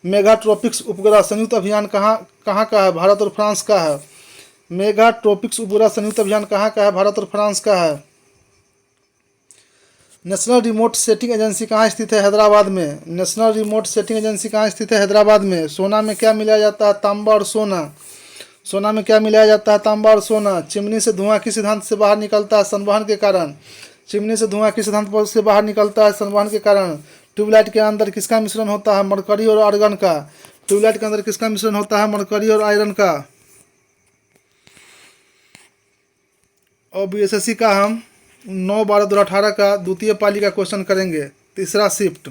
Speaker 1: मेगाट्रोपिक्स उपग्रह संयुक्त अभियान कहाँ कहाँ का है? भारत और फ्रांस का है। मेगाट्रोपिक्स उपग्रह संयुक्त अभियान कहाँ का है? भारत और फ्रांस का है। नेशनल रिमोट सेटिंग एजेंसी कहाँ स्थित है? हैदराबाद में। नेशनल रिमोट सेटिंग एजेंसी कहाँ स्थित है? हैदराबाद में। सोना में क्या मिलाया जाता है? तांबा और सोना। सोना में क्या मिलाया जाता है? तांबा और सोना। चिमनी से धुआं किस सिद्धांत से बाहर निकलता है? संवहन के कारण। चिमनी से धुआं किस सिद्धांत से बाहर निकलता है? संवहन के कारण। ट्यूबलाइट के अंदर किसका मिश्रण होता है? मरकरी और आर्गन का। ट्यूबलाइट के अंदर किसका मिश्रण होता है? मरकरी और आयरन का। और बीएसएससी का हम 9/12/2018 का द्वितीय पाली का क्वेश्चन करेंगे। तीसरा शिफ्ट।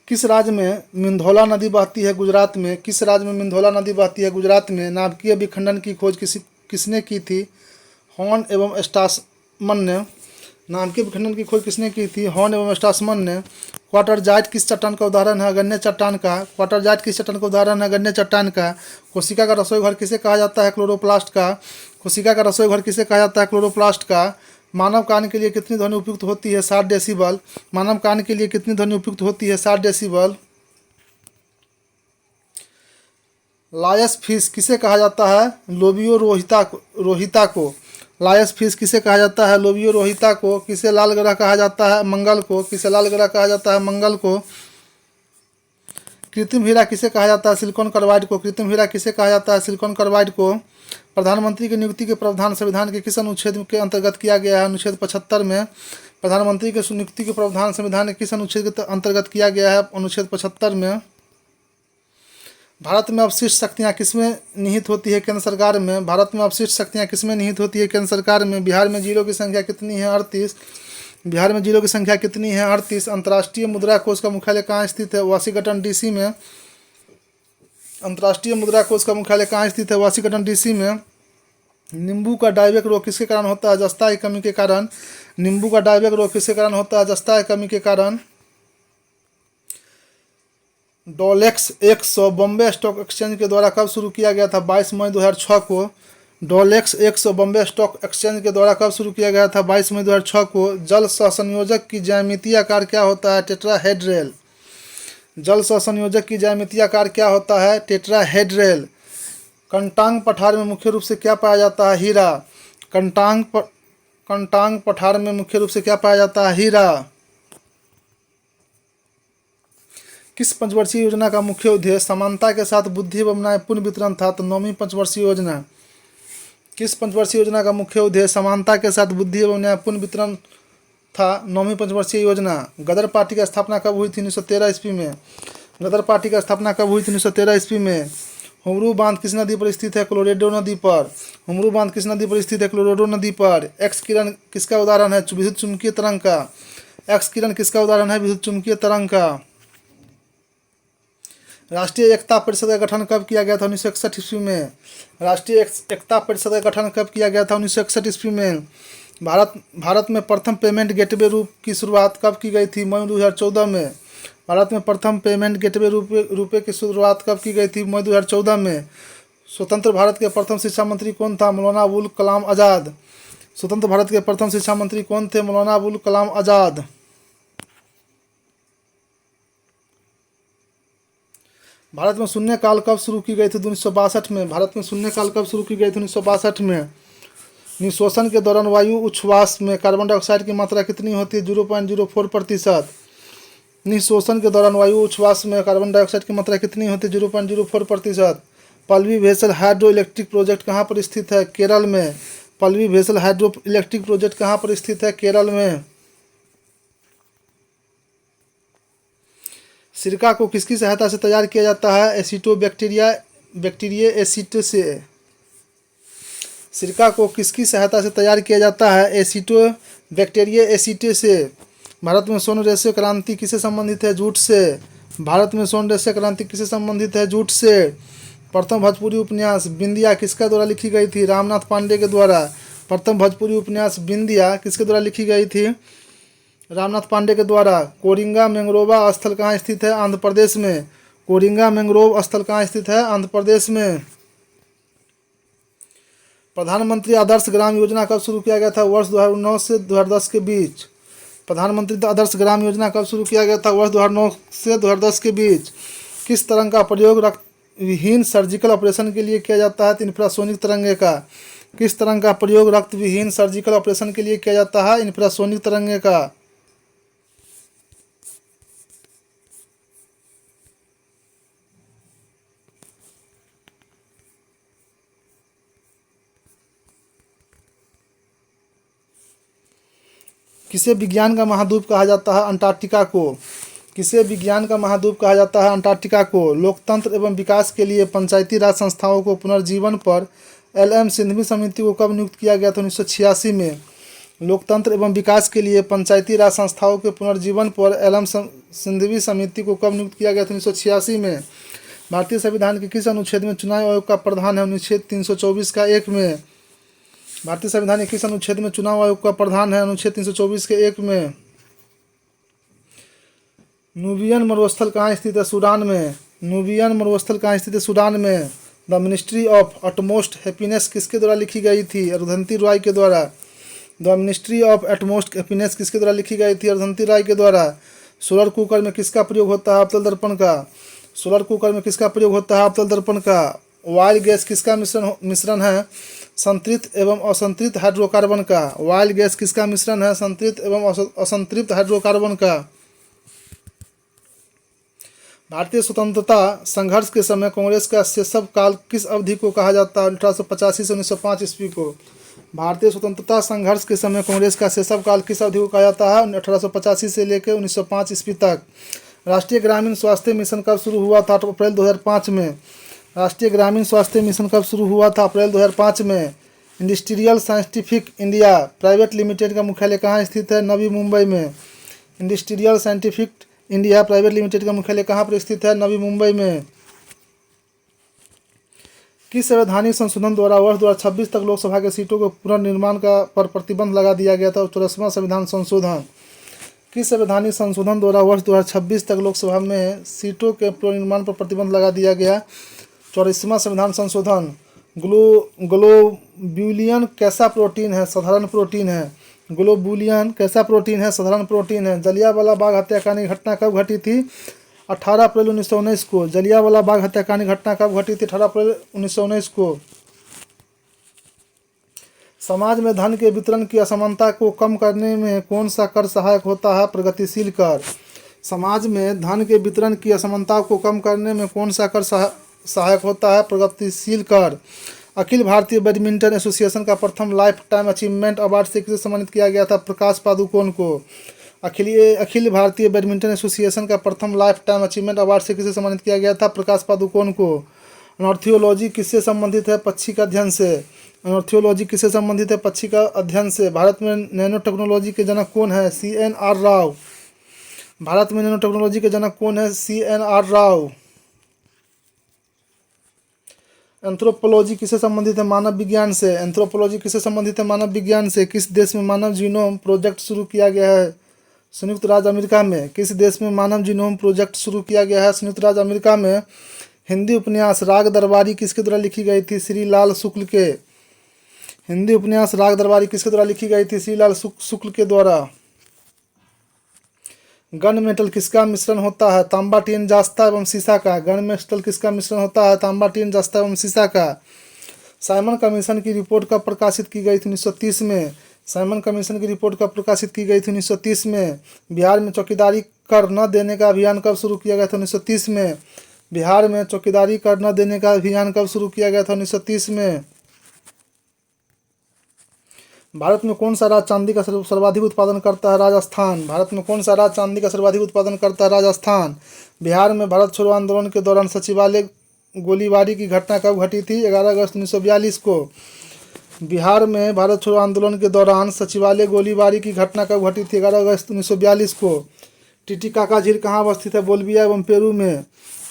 Speaker 1: किस राज्य में मिंधौला नदी बहती है गुजरात में? किस राज्य में मिंधौला नदी बहती है गुजरात में? नाभिकीय विखंडन की खोज किसने की थी? हॉर्न एवं स्ट्रासमन ने। नाभिकीय विखंडन की खोज किसने की थी? हॉर्न एवं स्ट्रासमन ने। क्वार्टरजाइट किस चट्टान का उदाहरण है? गन्ने चट्टान का। क्वार्टरजाइट किस चट्टान का उदाहरण है? गन्ने चट्टान का। कोशिका का रसोई घर किसे कहा जाता है? क्लोरोप्लास्ट का। कोशिका का रसोई घर किसे कहा जाता है? क्लोरोप्लास्ट का। मानव कान के लिए कितनी ध्वनि उपयुक्त होती है? 60 डेसिबल। मानव कान के लिए कितनी ध्वनि उपयुक्त होती है? 60 डेसिबल। लायस फिश किसे कहा जाता है? लोबियो रोहिता को। लायस फिश किसे कहा जाता है? लोबियो रोहिता को। किसे लाल ग्रह कहा जाता है? मंगल को। किसे लाल ग्रह कहा जाता है? मंगल को। कृत्रिम हीरा किसे कहा जाता है? सिलिकॉन कार्बाइड को। कृत्रिम हीरा किसे कहा जाता है? सिलिकॉन कार्बाइड को। प्रधानमंत्री की नियुक्ति के प्रावधान संविधान के किस अनुच्छेद के अंतर्गत किया गया है? अनुच्छेद 75 में। प्रधानमंत्री के नियुक्ति के प्रावधान संविधान के किस अनुच्छेद के अंतर्गत किया गया है? अनुच्छेद 75 में। भारत में अवशिष्ट शक्तियाँ किसमें निहित होती है? केंद्र सरकार में। भारत में अवशिष्ट शक्तियाँ किसमें निहित होती है? केंद्र सरकार में। बिहार में जिलों की संख्या कितनी है? 38। बिहार में जिलों की संख्या कितनी है? 38। अंतर्राष्ट्रीय मुद्रा कोष का मुख्यालय कहाँ स्थित है? वाशिंगटन डीसी में। अंतर्राष्ट्रीय मुद्रा कोष का मुख्यालय कहाँ स्थित है? वाशिंगटन डीसी में। नींबू का डायबेक रोग किसके कारण होता है? जस्ता की कमी के कारण। नींबू का डायबेक रोग किसके कारण होता है? जस्ता की कमी के कारण। डोलेक्स 100 बॉम्बे स्टॉक एक्सचेंज के द्वारा कब शुरू किया गया था? 22 मई 2006 को। डोलेक्स 100 बॉम्बे स्टॉक एक्सचेंज के द्वारा कब शुरू किया गया था? 22 मई 2006 को। जल सहसंयोजक की ज्यामितीय आकार क्या होता है? टेट्राहेड्रल। जल सहसंयोजक की ज्यामितीय आकार क्या होता है? टेट्राहेड्रल। कंटांग पठार में मुख्य रूप से क्या पाया जाता है? हीरा। कंटांग पठार में मुख्य रूप से क्या पाया जाता है? हीरा। किस पंचवर्षीय योजना का मुख्य उद्देश्य समानता के साथ बुद्धि एवं न्यायपूर्ण वितरण था? तो 9वीं पंचवर्षीय योजना। किस पंचवर्षीय योजना का मुख्य उद्देश्य समानता के साथ बुद्धि एवं न्यायपूर्ण वितरण था? 9वीं पंचवर्षीय योजना। गदर पार्टी की स्थापना कब हुई थी? 1913 ईस्वी में। गदर पार्टी की स्थापना कब हुई थी? 1913 ईस्वी में। हुमरू बांध किस नदी पर स्थित है? कोलोरेडो नदी पर। हुमरू बांध किस नदी पर स्थित है? कोलोरेडो नदी पर। एक्स किरण किसका उदाहरण है? विद्युत चुम्बकीय तरंग का। एक्स किरण किसका उदाहरण है? विद्युत चुम्बकीय तरंग का। राष्ट्रीय एकता परिषद का गठन कब किया गया था? 1961 ईस्वी में। राष्ट्रीय एकता परिषद का गठन कब किया गया था? 1961 ईस्वी में। भारत में प्रथम पेमेंट गेटवे रूप की शुरुआत कब की गई थी? मई 2014 में। भारत में प्रथम पेमेंट गेटवे रुपये की शुरुआत कब की गई थी? मई 2014 में। स्वतंत्र भारत के प्रथम शिक्षा मंत्री कौन था? मौलाना अबुल कलाम आज़ाद। स्वतंत्र भारत के प्रथम शिक्षा मंत्री कौन थे? मौलाना अबुल कलाम आज़ाद। भारत में शून्यकाल कब शुरू की गई थी? 1962 में। भारत में शून्यकाल कब शुरू की गई थी? 1962 में। निःश्वसन के दौरान वायु उच्छ्वास में कार्बन डाइऑक्साइड की मात्रा कितनी होती है? 0.04%। निःश्वसन के दौरान वायु उच्छ्वास में कार्बन डाइऑक्साइड की मात्रा कितनी होती है? 0.04%। Pallavi vessel hydro electric project कहाँ पर स्थित है? केरल में। Pallavi vessel hydro electric project कहाँ पर स्थित है? केरल में। सिरका को किसकी सहायता से तैयार किया जाता है? बैक्टीरिया एसिड से। सिरका को किसकी सहायता से तैयार किया जाता है? बैक्टीरिया एसिड से। भारत में स्वर्ण रेशे क्रांति किससे संबंधित है? जूट से। भारत में स्वर्ण रेशे क्रांति किससे संबंधित है? जूट से। प्रथम भोजपुरी उपन्यास बिंदिया किसके द्वारा लिखी गई थी? रामनाथ पांडे के द्वारा। प्रथम भोजपुरी उपन्यास बिंदिया किसके द्वारा लिखी गई थी? रामनाथ पांडे के द्वारा। कोरिंगा मैंग्रोव स्थल कहाँ स्थित है? आंध्र प्रदेश में। कोरिंगा मैंग्रोव स्थल कहाँ स्थित है? आंध्र प्रदेश में। प्रधानमंत्री आदर्श ग्राम योजना कब शुरू किया गया था? वर्ष 2009 से 2010 के बीच। प्रधानमंत्री आदर्श ग्राम योजना कब शुरू किया गया था? वर्ष 2009 से 2010 के बीच। किस तरंग का प्रयोग रक्त विहीन सर्जिकल ऑपरेशन के लिए किया जाता है? इंफ्रासोनिक तरंगे का। किस तरंग का प्रयोग रक्त विहीन सर्जिकल ऑपरेशन के लिए किया जाता है? इंफ्रासोनिक तरंगे का। किसे विज्ञान का महाद्वीप कहा जाता है? अंटार्कटिका को। किसे विज्ञान का महाद्वीप कहा जाता है? अंटार्कटिका को। लोकतंत्र एवं विकास के लिए पंचायती राज संस्थाओं को पुनर्जीवन पर LM सिंघवी समिति को कब नियुक्त किया गया था? 1986 में। लोकतंत्र एवं विकास के लिए पंचायती राज संस्थाओं के पुनर्जीवन पर एलम सिंघवी समिति को कब नियुक्त किया गया था? 1986 में। भारतीय संविधान के किस अनुच्छेद में चुनाव आयोग का प्रावधान है? अनुच्छेद 324 का 1 में। भारतीय संविधान के किस अनुच्छेद में चुनाव आयोग का प्रावधान है? अनुच्छेद 324 के 1 में। नूबियन मरुस्थल कहाँ स्थित है? सूडान में। नूबियन मरुस्थल कहाँ स्थित है? सूडान में। The ministry of utmost happiness किसके द्वारा लिखी गई थी? अरुंधति रॉय के द्वारा। The ministry of utmost happiness किसके द्वारा लिखी गई थी? अरुंधति रॉय के द्वारा। सोलर कुकर में किसका प्रयोग होता है? अवतल दर्पण का। सोलर कुकर में किसका प्रयोग होता है? अवतल दर्पण का। ऑयल गैस किसका मिश्रण है? संतृप्त एवं असंतृप्त हाइड्रोकार्बन का। ऑयल गैस किसका मिश्रण है? संतृप्त एवं असंतृप्त हाइड्रोकार्बन का। भारतीय स्वतंत्रता संघर्ष के समय कांग्रेस का शैशव काल किस अवधि को कहा जाता है? 1885 से 1905 ईस्वी को। भारतीय स्वतंत्रता संघर्ष के समय कांग्रेस का शैशव काल किस अवधि को कहा जाता है? 1885 से लेकर 1905 ईस्वी तक। राष्ट्रीय ग्रामीण स्वास्थ्य मिशन कब शुरू हुआ था? अप्रैल 2005 में। राष्ट्रीय ग्रामीण स्वास्थ्य मिशन कब शुरू हुआ था? अप्रैल 2005 में। Industrial scientific India private limited का मुख्यालय कहाँ स्थित है? नवी मुंबई में। Industrial scientific India private limited का मुख्यालय कहाँ पर स्थित है? नवी मुंबई में। किस संवैधानिक संशोधन द्वारा वर्ष 2026 तक लोकसभा के सीटों के पुनर्निर्माण पर प्रतिबंध लगा दिया गया था? 84वां संविधान संशोधन। किस संवैधानिक संशोधन द्वारा वर्ष 2026 तक लोकसभा में सीटों के पुनर्निर्माण पर प्रतिबंध लगा दिया गया? 84वां संविधान संशोधन। ग्लोबुलिन कैसा प्रोटीन है? साधारण प्रोटीन है। ग्लोबुलिन कैसा प्रोटीन है? साधारण प्रोटीन है। जलियांवाला बाग हत्याकांड की घटना कब घटी थी? 18 अप्रैल 1919 को। जलियांवाला बाग हत्याकांड की घटना कब घटी थी? 18 अप्रैल 1919 को। समाज में धन के वितरण की असमानता को कम करने में कौन सा कर सहायक होता है? प्रगतिशील कर। समाज में धन के वितरण की असमानता को कम करने में कौन सा कर सहायक होता है? प्रगतिशील कर। अखिल भारतीय बैडमिंटन एसोसिएशन का प्रथम लाइफ टाइम अचीवमेंट अवार्ड से किसे सम्मानित किया गया था? प्रकाश पादुकोण को। अखिल भारतीय बैडमिंटन एसोसिएशन का प्रथम लाइफ टाइम अचीवमेंट अवार्ड से किसे सम्मानित किया गया था? प्रकाश पादुकोण को। अनॉर्थियोलॉजी किससे संबंधित है? पक्षी का अध्ययन से। अनॉर्थियोलॉजी किससे संबंधित है? पक्षी का अध्ययन से। भारत में नैनो टेक्नोलॉजी के जनक कौन है? CNR राव। भारत में नैनो टेक्नोलॉजी के जनक कौन है? CNR राव। एंथ्रोपोलॉजी किससे संबंधित है? मानव विज्ञान से। एंथ्रोपोलॉजी किससे संबंधित है? मानव विज्ञान से। किस देश में मानव जीनोम प्रोजेक्ट शुरू किया गया है? संयुक्त राज्य अमेरिका में। किस देश में मानव जीनोम प्रोजेक्ट शुरू किया गया है? संयुक्त राज्य अमेरिका में। हिंदी उपन्यास राग दरबारी किसके द्वारा लिखी गई थी? श्री लाल शुक्ल के। हिंदी उपन्यास राग दरबारी किसके द्वारा लिखी गई थी? श्री लाल शुक्ल के द्वारा। गन मेटल किसका मिश्रण होता है? तांबा, टीन, जास्ता एवं सीसा का। गन मेटल किसका मिश्रण होता है? तांबा, टीन, जास्ता एवं सीसा का। साइमन कमीशन की रिपोर्ट कब प्रकाशित की गई थी? 1930 में। साइमन कमीशन की रिपोर्ट कब प्रकाशित की गई थी? 1930 में। बिहार में चौकीदारी कर न देने का अभियान कब शुरू किया गया था? 1930 में। बिहार में चौकीदारी कर न देने का अभियान कब शुरू किया गया था? 1930 में। भारत में कौन सा राज्य चांदी का सर्वाधिक उत्पादन करता है? राजस्थान। भारत में कौन सा राज्य चांदी का सर्वाधिक उत्पादन करता है? राजस्थान। बिहार में भारत छोड़ो आंदोलन के दौरान सचिवालय गोलीबारी की घटना कब घटी थी? 11 अगस्त 1942 को। बिहार में भारत छोड़ो आंदोलन के दौरान सचिवालय गोलीबारी की घटना कब घटी थी? 11 अगस्त 1942 को। टिटिकाका झील कहाँ अवस्थित है? बोलिविया एवं पेरू में।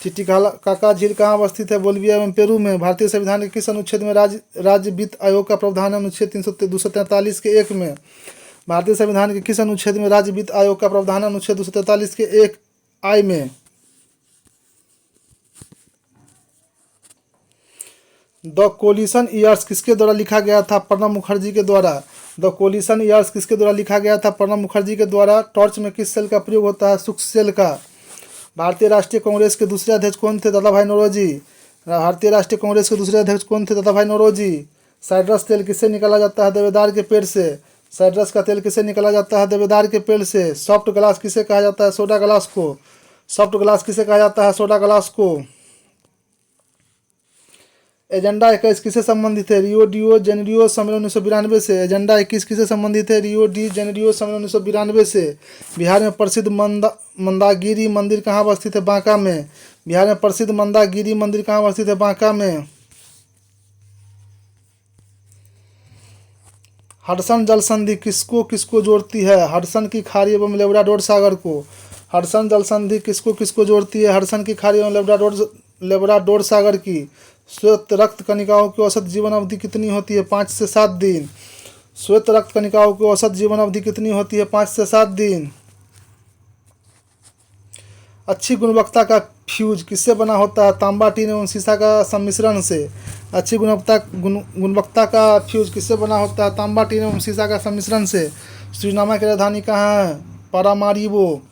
Speaker 1: टिटिकाका झील कहाँ अवस्थित है? बोलिविया एवं पेरू में। भारतीय संविधान के किस अनुच्छेद में राज्य वित्त आयोग का प्रावधान है? अनुच्छेद 243 के 1 में। भारतीय संविधान के किस अनुच्छेद में राज्य वित्त आयोग का प्रावधान है? अनुच्छेद 243 के 1I में। द कोलिशन ईयर्स किसके द्वारा लिखा गया था? प्रणब मुखर्जी के द्वारा। द कोलिशन ईयर्स किसके द्वारा लिखा गया था? प्रणब मुखर्जी के द्वारा। टॉर्च में किस सेल का प्रयोग होता है? शुक्ल सेल का। भारतीय राष्ट्रीय कांग्रेस के दूसरे अध्यक्ष कौन थे? दादा भाई नौरोजी। भारतीय राष्ट्रीय कांग्रेस के दूसरे अध्यक्ष कौन थे? दादा भाई नौरोजी। साइट्रस तेल किससे निकाला जाता है? देवदार के पेड़ से। साइट्रस का तेल किससे निकाला जाता है? देवदार के पेड़ से। सॉफ्ट ग्लास किसे कहा जाता है? सोडा ग्लास को। सॉफ्ट ग्लास किसे कहा जाता है? सोडा ग्लास को। एजेंडा 21 किससे संबंधित है? रियो डी जेनेरियो सम्मेलन 1992 से। एजेंडा 21 किससे संबंधित है? रियो डी जेनेरियो सम्मेलन 1992 से। बिहार में प्रसिद्ध मंदागिरी मंदिर कहाँ अवस्थित है? बांका में। बिहार में प्रसिद्ध मंदागिरी मंदिर कहाँ अवस्थित है? बांका में। हडसन जल संधि किसको किसको जोड़ती है? हडसन की खाड़ी एवं लेब्राडोर सागर को। हडसन जल संधि किसको किसको जोड़ती है? हडसन की खाड़ी एवं लेब्राडोर सागर की। श्वेत रक्त कणिकाओं की औसत जीवन अवधि कितनी होती है? 5 से 7 दिन। श्वेत रक्त कणिकाओं की औसत जीवन अवधि कितनी होती है? 5 से 7 दिन। अच्छी गुणवत्ता का फ्यूज किससे बना होता है? तांबा, टीन एवं सीसा का सम्मिश्रण से। अच्छी गुणवत्ता का फ्यूज किससे बना होता है? तांबा, टीन एवं सीसा का सम्मिश्रण से। सूरीनामा की राजधानी कहाँ है? पारामारिबो।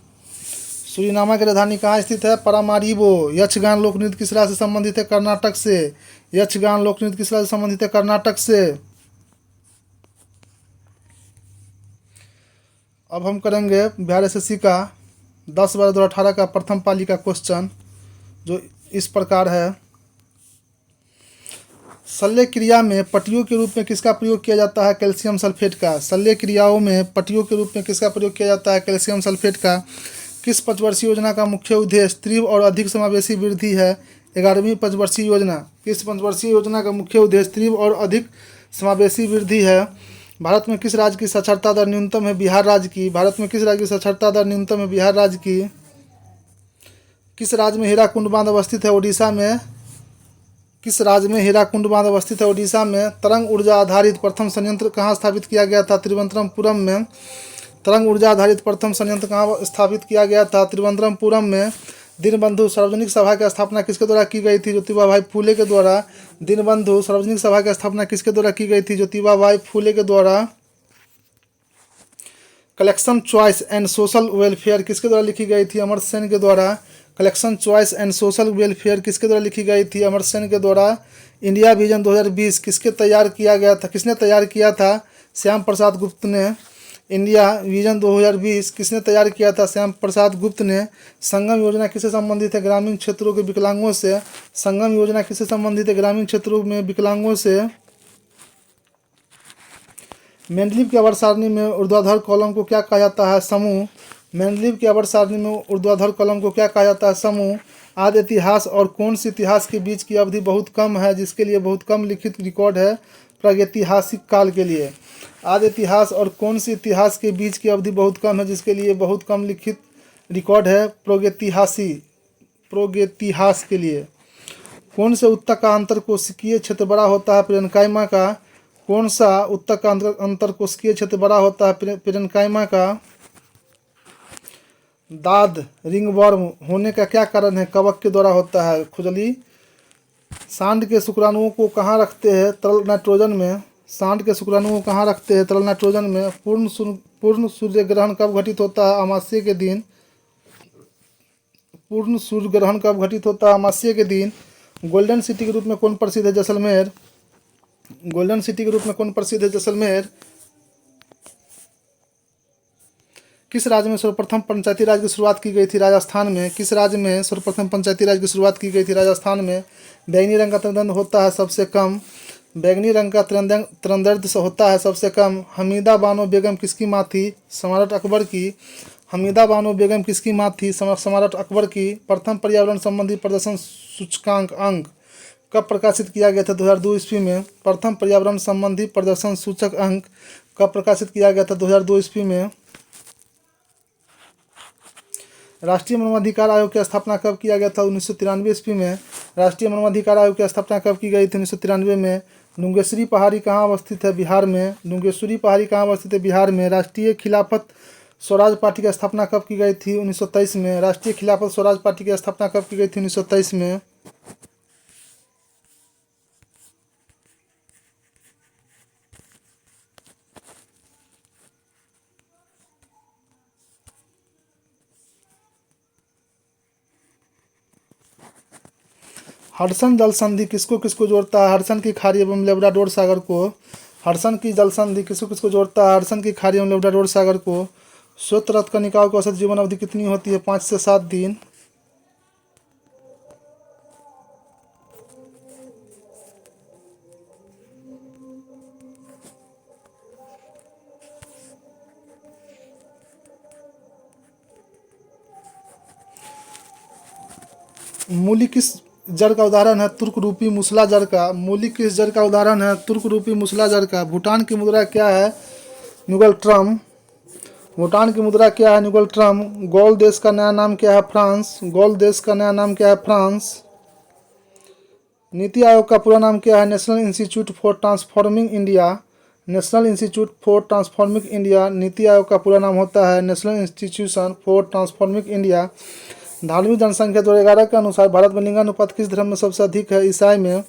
Speaker 1: सूरीनामा की राजधानी कहाँ स्थित है? पारामारिबो। यक्षगान लोक नृत्य किस राज्य से संबंधित है? कर्नाटक से। यक्षगान लोक नृत्य किस राज्य से संबंधित है? कर्नाटक से। अब हम करेंगे बिहार एसएससी का 10/12/2018 का प्रथम पाली का क्वेश्चन, जो इस प्रकार है। शल्य क्रिया में पट्टियों के रूप में किसका प्रयोग किया जाता है? कैल्शियम सल्फेट का। शल्य क्रियाओं में पट्टियों के रूप में किसका प्रयोग किया जाता है? कैल्शियम सल्फेट का। किस पंचवर्षीय योजना का मुख्य उद्देश्य तीव्र और अधिक समावेशी वृद्धि है? 11वीं पंचवर्षीय योजना। किस पंचवर्षीय योजना का मुख्य उद्देश्य तीव्र और अधिक समावेशी वृद्धि है? भारत में किस राज्य की साक्षरता दर न्यूनतम है? बिहार राज्य की। भारत में किस राज्य की साक्षरता दर न्यूनतम है? बिहार राज्य की। किस राज्य में हीराकुंड बांध अवस्थित है? ओडिशा में। किस राज्य में हीराकुंड बांध अवस्थित है? ओडिशा में। तरंग ऊर्जा आधारित प्रथम संयंत्र कहाँ स्थापित किया गया था? तिरुवनंतपुरम में। तरंग ऊर्जा आधारित प्रथम संयंत्र कहाँ स्थापित किया गया था? तिरुवनंतपुरम में। दीनबंधु सार्वजनिक सभा की स्थापना किसके द्वारा की गई थी? ज्योतिबा भाई फूले के द्वारा। दीनबंधु सार्वजनिक सभा की स्थापना किसके द्वारा की गई थी? ज्योतिबा भाई फूले के द्वारा। Collection choice and social welfare किसके द्वारा लिखी गई थी? अमर्त्य सेन के द्वारा। Collection choice and social welfare किसके द्वारा लिखी गई थी? अमर्त्य सेन के द्वारा। इंडिया विजन 2020 किसके तैयार किया गया था? किसने तैयार किया था? श्याम प्रसाद गुप्त ने। इंडिया विजन 2020 किसने तैयार किया था? श्याम प्रसाद गुप्त ने। संगम योजना किससे संबंधित है? ग्रामीण क्षेत्रों के विकलांगों से। संगम योजना किससे संबंधित है? ग्रामीण क्षेत्रों में विकलांगों से। मेंडलीव की आवर्त सारणी में ऊर्ध्वाधर कॉलम को क्या कहा जाता है? समूह। मेंडलीव की आवर्त सारणी में ऊर्ध्वाधर कॉलम को क्या कहा जाता है? समूह। आदि इतिहास और कौन सी इतिहास के बीच की अवधि बहुत कम है, जिसके लिए बहुत कम लिखित रिकॉर्ड है? प्रागैतिहासिक काल के लिए। आदि इतिहास और कौन सी इतिहास के बीच की अवधि बहुत कम है, जिसके लिए बहुत कम लिखित रिकॉर्ड है? प्रोगैतिहास के लिए। कौन से उत्तक का अंतरकोशिकीय क्षेत्र बड़ा होता है? पेरेन्काइमा का। कौन सा उत्तक का अंतरकोशिकीय क्षेत्र बड़ा होता है? पेरेन्काइमा का। दाद रिंगवर्म होने का क्या कारण है? कवक के द्वारा होता है, खुजली। सांड के शुक्राणुओं को कहाँ रखते हैं? तरल नाइट्रोजन में। सांड के शुक्राणुओं को कहाँ रखते हैं? तरल नाइट्रोजन में। पूर्ण सूर्य ग्रहण कब घटित होता है? अमावस्या के दिन। पूर्ण सूर्य ग्रहण कब घटित होता है? अमावस्या के दिन। गोल्डन सिटी के रूप में कौन प्रसिद्ध है? जैसलमेर। गोल्डन सिटी के रूप में कौन प्रसिद्ध है? जैसलमेर। किस राज्य में सर्वप्रथम पंचायती राज की शुरुआत की गई थी? राजस्थान में। किस राज्य में सर्वप्रथम पंचायती राज की शुरुआत की गई थी? राजस्थान में। बैंगनी रंग का तिरंदंड होता है सबसे कम। बैंगनी रंग का तिरंदंड होता है सबसे कम। हमीदा बानो बेगम किसकी माँ थी? सम्राट अकबर की। हमीदा बानो बेगम किसकी माँ थी? सम्राट अकबर की। प्रथम पर्यावरण संबंधी प्रदर्शन सूचकांक अंक कब प्रकाशित किया गया था? 2002 ईस्वी में। प्रथम पर्यावरण संबंधी प्रदर्शन सूचक अंक कब प्रकाशित किया गया था? 2002 ईस्वी में। राष्ट्रीय मानवाधिकार आयोग की स्थापना कब किया गया था? 1993 ईस्वी में। राष्ट्रीय मानवाधिकार आयोग की स्थापना कब की गई थी? 1993 में। डुंगेश्वरी पहाड़ी कहाँ अवस्थित है? बिहार में। डुंगेश्वरी पहाड़ी कहाँ अवस्थित है? बिहार में। राष्ट्रीय खिलाफत स्वराज पार्टी की स्थापना कब की गई थी? 1923 में। राष्ट्रीय खिलाफत स्वराज पार्टी की स्थापना कब की गई थी? 1923 में। हडसन जल संधि किसको किसको जोड़ता है? हडसन की खाड़ी एवं लेब्राडोर सागर को। हडसन की जल संधि किसको किसको जोड़ता है? हडसन की खाड़ी एवं लेब्राडोर सागर को। श्वेत रक्त कणिकाओं की औसत जीवन अवधि कितनी होती है? 5 से 7 दिन। मूली किस जड़ का उदाहरण है तुर्क रूपी मूसला जड़ का। मौलिक किस जड़ का उदाहरण है तुर्क रूपी मूसला जड़ का। भूटान की मुद्रा क्या है न्यूगल ट्रम। भूटान की मुद्रा क्या है न्यूगल ट्रम। गौल देश का नया नाम क्या है फ्रांस। गौल देश का नया नाम क्या है फ्रांस। नीति आयोग का पूरा नाम क्या है national institute for transforming India. National institute for transforming India NITI Aayog का पूरा नाम होता है national institution for transforming India. धार्मिक जनसंख्या 2011 के अनुसार भारत में लिंगानुपात किस धर्म में सबसे अधिक है ईसाई में।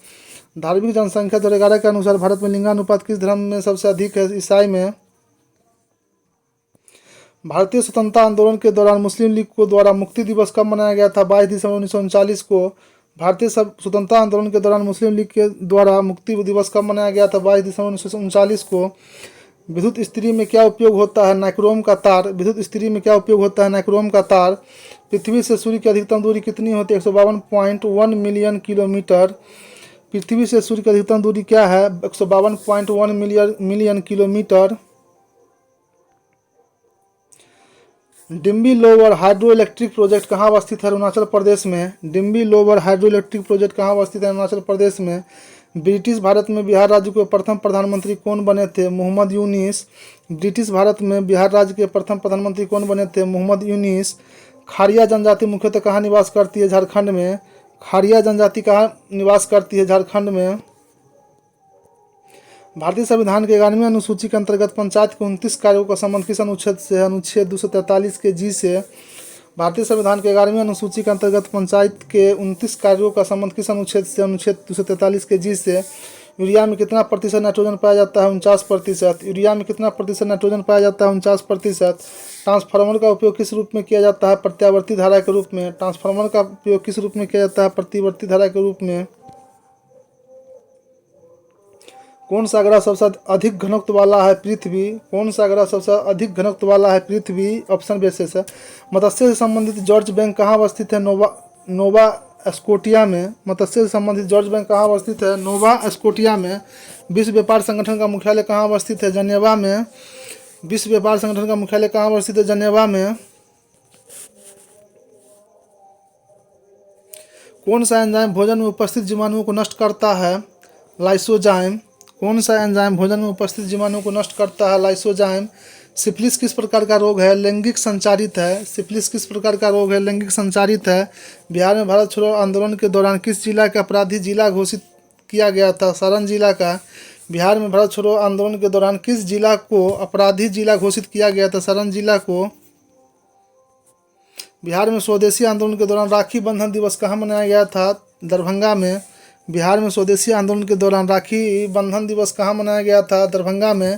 Speaker 1: धार्मिक जनसंख्या 2011 के अनुसार भारत में लिंगानुपात किस धर्म में सबसे अधिक है ईसाई में। भारतीय स्वतंत्रता आंदोलन के दौरान मुस्लिम लीग को द्वारा मुक्ति दिवस कब मनाया गया था 22 दिसंबर 1939 को। भारतीय स्वतंत्रता आंदोलन के दौरान मुस्लिम लीग के द्वारा मुक्ति दिवस कब मनाया गया था 22 दिसंबर 1939 को। विद्युत इस्त्री में क्या उपयोग होता है नाइक्रोम का तार। विद्युत इस्त्री में क्या उपयोग होता है नाइक्रोम का तार। पृथ्वी से सूर्य की अधिकतम दूरी कितनी होती है 152.1 मिलियन किलोमीटर। पृथ्वी से सूर्य की अधिकतम दूरी क्या है 152.1 million kilometre. Demwe lower hydro electric project कहाँ अवस्थित है अरुणाचल प्रदेश में। Demwe lower hydro electric project कहाँ अवस्थित है अरुणाचल प्रदेश में। ब्रिटिश भारत में बिहार राज्य के प्रथम प्रधानमंत्री कौन बने थे मोहम्मद यूनिस। ब्रिटिश भारत में बिहार राज्य के प्रथम प्रधानमंत्री कौन बने थे मोहम्मद यूनिस। खारिया जनजाति मुख्यतः कहाँ निवास करती है झारखंड में। खारिया जनजाति कहाँ निवास करती है झारखंड में। भारतीय संविधान के 11वीं अनुसूची के अंतर्गत पंचायत के 29 कार्यों का संबंध किस अनुच्छेद से है अनुच्छेद 243 के जी से। भारतीय संविधान के 11वीं अनुसूची के अंतर्गत पंचायत के 29 कार्यों का संबंध किस अनुच्छेद से अनुच्छेद 243 के जी से। यूरिया में कितना प्रतिशत नाइट्रोजन पाया जाता है 49%। यूरिया में कितना प्रतिशत नाइट्रोजन पाया जाता है 49%। ट्रांसफार्मर का उपयोग किस रूप में किया जाता है प्रत्यावर्ती धारा के रूप में। ट्रांसफार्मर का उपयोग किस रूप में किया जाता है प्रतिवर्ती धारा के रूप में। कौन सा ग्रह सबसे अधिक घनत्व वाला है पृथ्वी। कौन सा ग्रह सबसे अधिक घनत्व वाला है पृथ्वी ऑप्शन बेसिस है। मत्स्य से संबंधित जॉर्ज बैंक कहाँ अवस्थित है नोवा स्कोटिया में। मत्स्य से संबंधित जॉर्ज बैंक कहाँ अवस्थित है नोवा स्कोटिया में। विश्व व्यापार संगठन का मुख्यालय कहाँ अवस्थित है जनेवा में। विश्व व्यापार संगठन का मुख्यालय कहाँ अवस्थित है जनेवा में। कौन सा एंजाइम भोजन में उपस्थित जीवाणुओं को नष्ट करता है लाइसोजाइम। कौन सा एंजाइम भोजन में उपस्थित जीवाणुओं को नष्ट करता है लाइसोजाइम। सिफिलिस किस प्रकार का रोग है लैंगिक संचारित है। सिफिलिस किस प्रकार का रोग है लैंगिक संचारित है। बिहार में भारत छोड़ो आंदोलन के दौरान किस जिला का अपराधी जिला घोषित किया गया था सारण जिला का। बिहार में भारत छोड़ो आंदोलन के दौरान किस जिला को अपराधी जिला घोषित किया गया था सारण जिला को। बिहार में स्वदेशी आंदोलन के दौरान राखी बंधन दिवस कहाँ मनाया गया था दरभंगा में। बिहार में स्वदेशी आंदोलन के दौरान राखी बंधन दिवस कहाँ मनाया गया था दरभंगा में।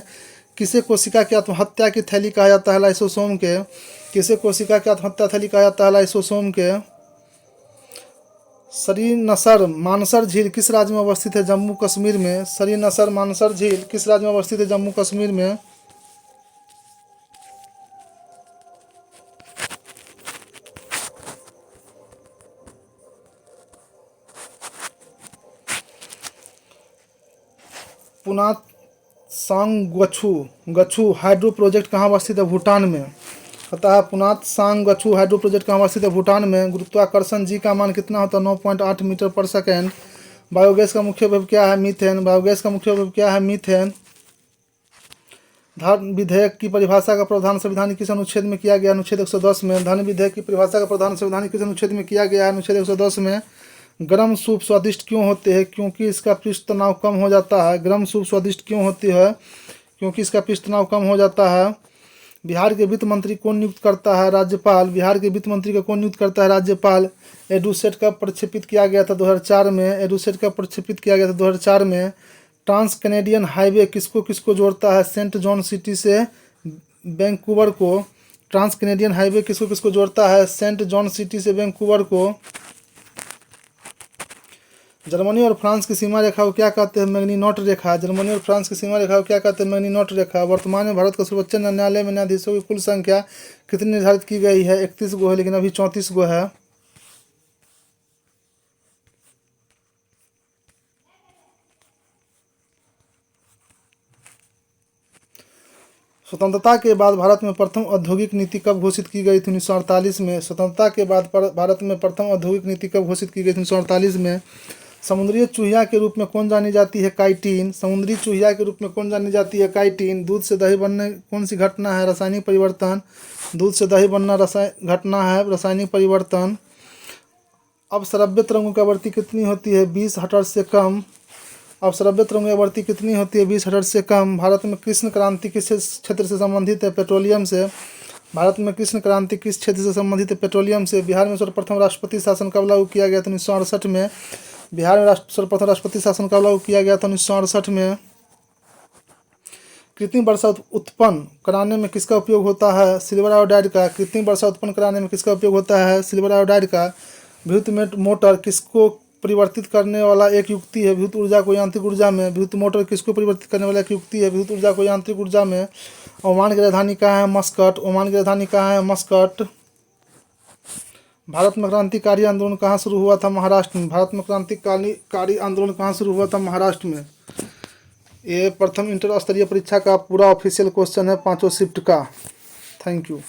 Speaker 1: किसे कोशिका की आत्महत्या की थैली कहा जाता है लाइसोसोम के। किसे कोशिका की आत्महत्या थैली कहा जाता है लाइसोसोम के। सरीनसर मानसर झील किस राज्य में अवस्थित है जम्मू कश्मीर में। सरीनसर मानसर झील किस राज्य में अवस्थित है जम्मू कश्मीर में। पुनात सांग गछु हाइड्रो प्रोजेक्ट कहाँ अवस्थित है भूटान में। अतः पुनात सांग गछु हाइड्रो प्रोजेक्ट कहाँ अवस्थित है भूटान में। गुरुत्वाकर्षण जी का मान कितना होता है 9.8 मीटर पर सेकेंड। बायोगैस का मुख्य उपयोग क्या है मीथेन। बायोगैस का मुख्य उपयोग क्या है मीथेन। धन विधेयक की परिभाषा का प्रावधान संविधान किस अनुच्छेद में किया गया अनुच्छेद 110 में। धन विधेयक की परिभाषा का प्रावधान संविधान किस अनुच्छेद में किया गया है अनुच्छेद 110 में। गर्म सूप स्वादिष्ट क्यों होते हैं क्योंकि इसका पृष्ठ तनाव कम हो जाता है। गर्म सूप स्वादिष्ट क्यों होती है क्योंकि इसका पृष्ठ तनाव कम हो जाता है। बिहार के वित्त मंत्री कौन नियुक्त करता है राज्यपाल। बिहार के वित्त मंत्री को कौन नियुक्त करता है राज्यपाल। एडुसेट कब प्रक्षेपित किया गया था 2004 में। एडुसेट कब प्रक्षेपित किया गया था 2004 में। ट्रांस कैनेडियन हाईवे किसको किसको जोड़ता है सेंट जॉन सिटी से वैंकूवर को। ट्रांस कैनेडियन हाईवे किसको किसको जोड़ता है सेंट जॉन सिटी से वैंकूवर को। जर्मनी और फ्रांस की सीमा रेखा को क्या कहते हैं मैग्नीनॉट रेखा। जर्मनी और फ्रांस की सीमा रेखा को क्या कहते हैं मैग्नीनॉट रेखा। वर्तमान में भारत का सर्वोच्च न्यायालय में न्यायाधीशों की कुल संख्या कितनी निर्धारित की गई है 31 गो है लेकिन अभी 34 गो है। स्वतंत्रता के बाद भारत में प्रथम औद्योगिक नीति कब घोषित की गई थी? 1948 में। स्वतंत्रता के बाद भारत में प्रथम औद्योगिक नीति कब घोषित की गई थी? 1948 में। समुद्री चूहिया के रूप में कौन जानी जाती है? काइटिन। समुद्री चूहिया के रूप में कौन जानी जाती है? काइटिन। दूध से दही बनने कौन सी घटना है? रासायनिक परिवर्तन। दूध से दही बनना घटना है रासायनिक परिवर्तन। अपस्रव्य तरंगों की आवृत्ति कितनी होती है? 20 हर्ट्ज से कम। अपस्रव्य तरंगों की आवृत्ति कितनी होती है? 20 हर्ट्ज से कम। भारत में कृष्ण क्रांति किस क्षेत्र से संबंधित है? पेट्रोलियम से। भारत में कृष्ण क्रांति किस क्षेत्र से संबंधित है? पेट्रोलियम से। बिहार में सर्वप्रथम राष्ट्रपति शासन कब लागू किया गया था? 1968 में। बिहार में सर्वप्रथम राष्ट्रपति शासन कब लागू किया गया था? 1968 में। कृत्रिम वर्षा उत्पन्न कराने में किसका उपयोग होता है? सिल्वर आयोडाइड का। कृत्रिम वर्षा उत्पन्न कराने में किसका उपयोग होता है? सिल्वर आयोडाइड का। विद्युत मोटर किसको परिवर्तित करने वाला एक युक्ति है? विद्युत ऊर्जा को यांत्रिक ऊर्जा में। विद्युत मोटर किसको परिवर्तित करने वाला एक युक्ति है? विद्युत ऊर्जा को यांत्रिक ऊर्जा में। ओमान की राजधानी कहाँ है? मस्कट। ओमान की राजधानी कहाँ है? मस्कट। भारत में क्रांतिकारी आंदोलन कहाँ शुरू हुआ था? महाराष्ट्र में। भारत में क्रांतिकारी आंदोलन कहाँ शुरू हुआ था? महाराष्ट्र में। ये प्रथम इंटर स्तरीय परीक्षा का पूरा ऑफिशियल क्वेश्चन है 5 शिफ्ट का। Thank you.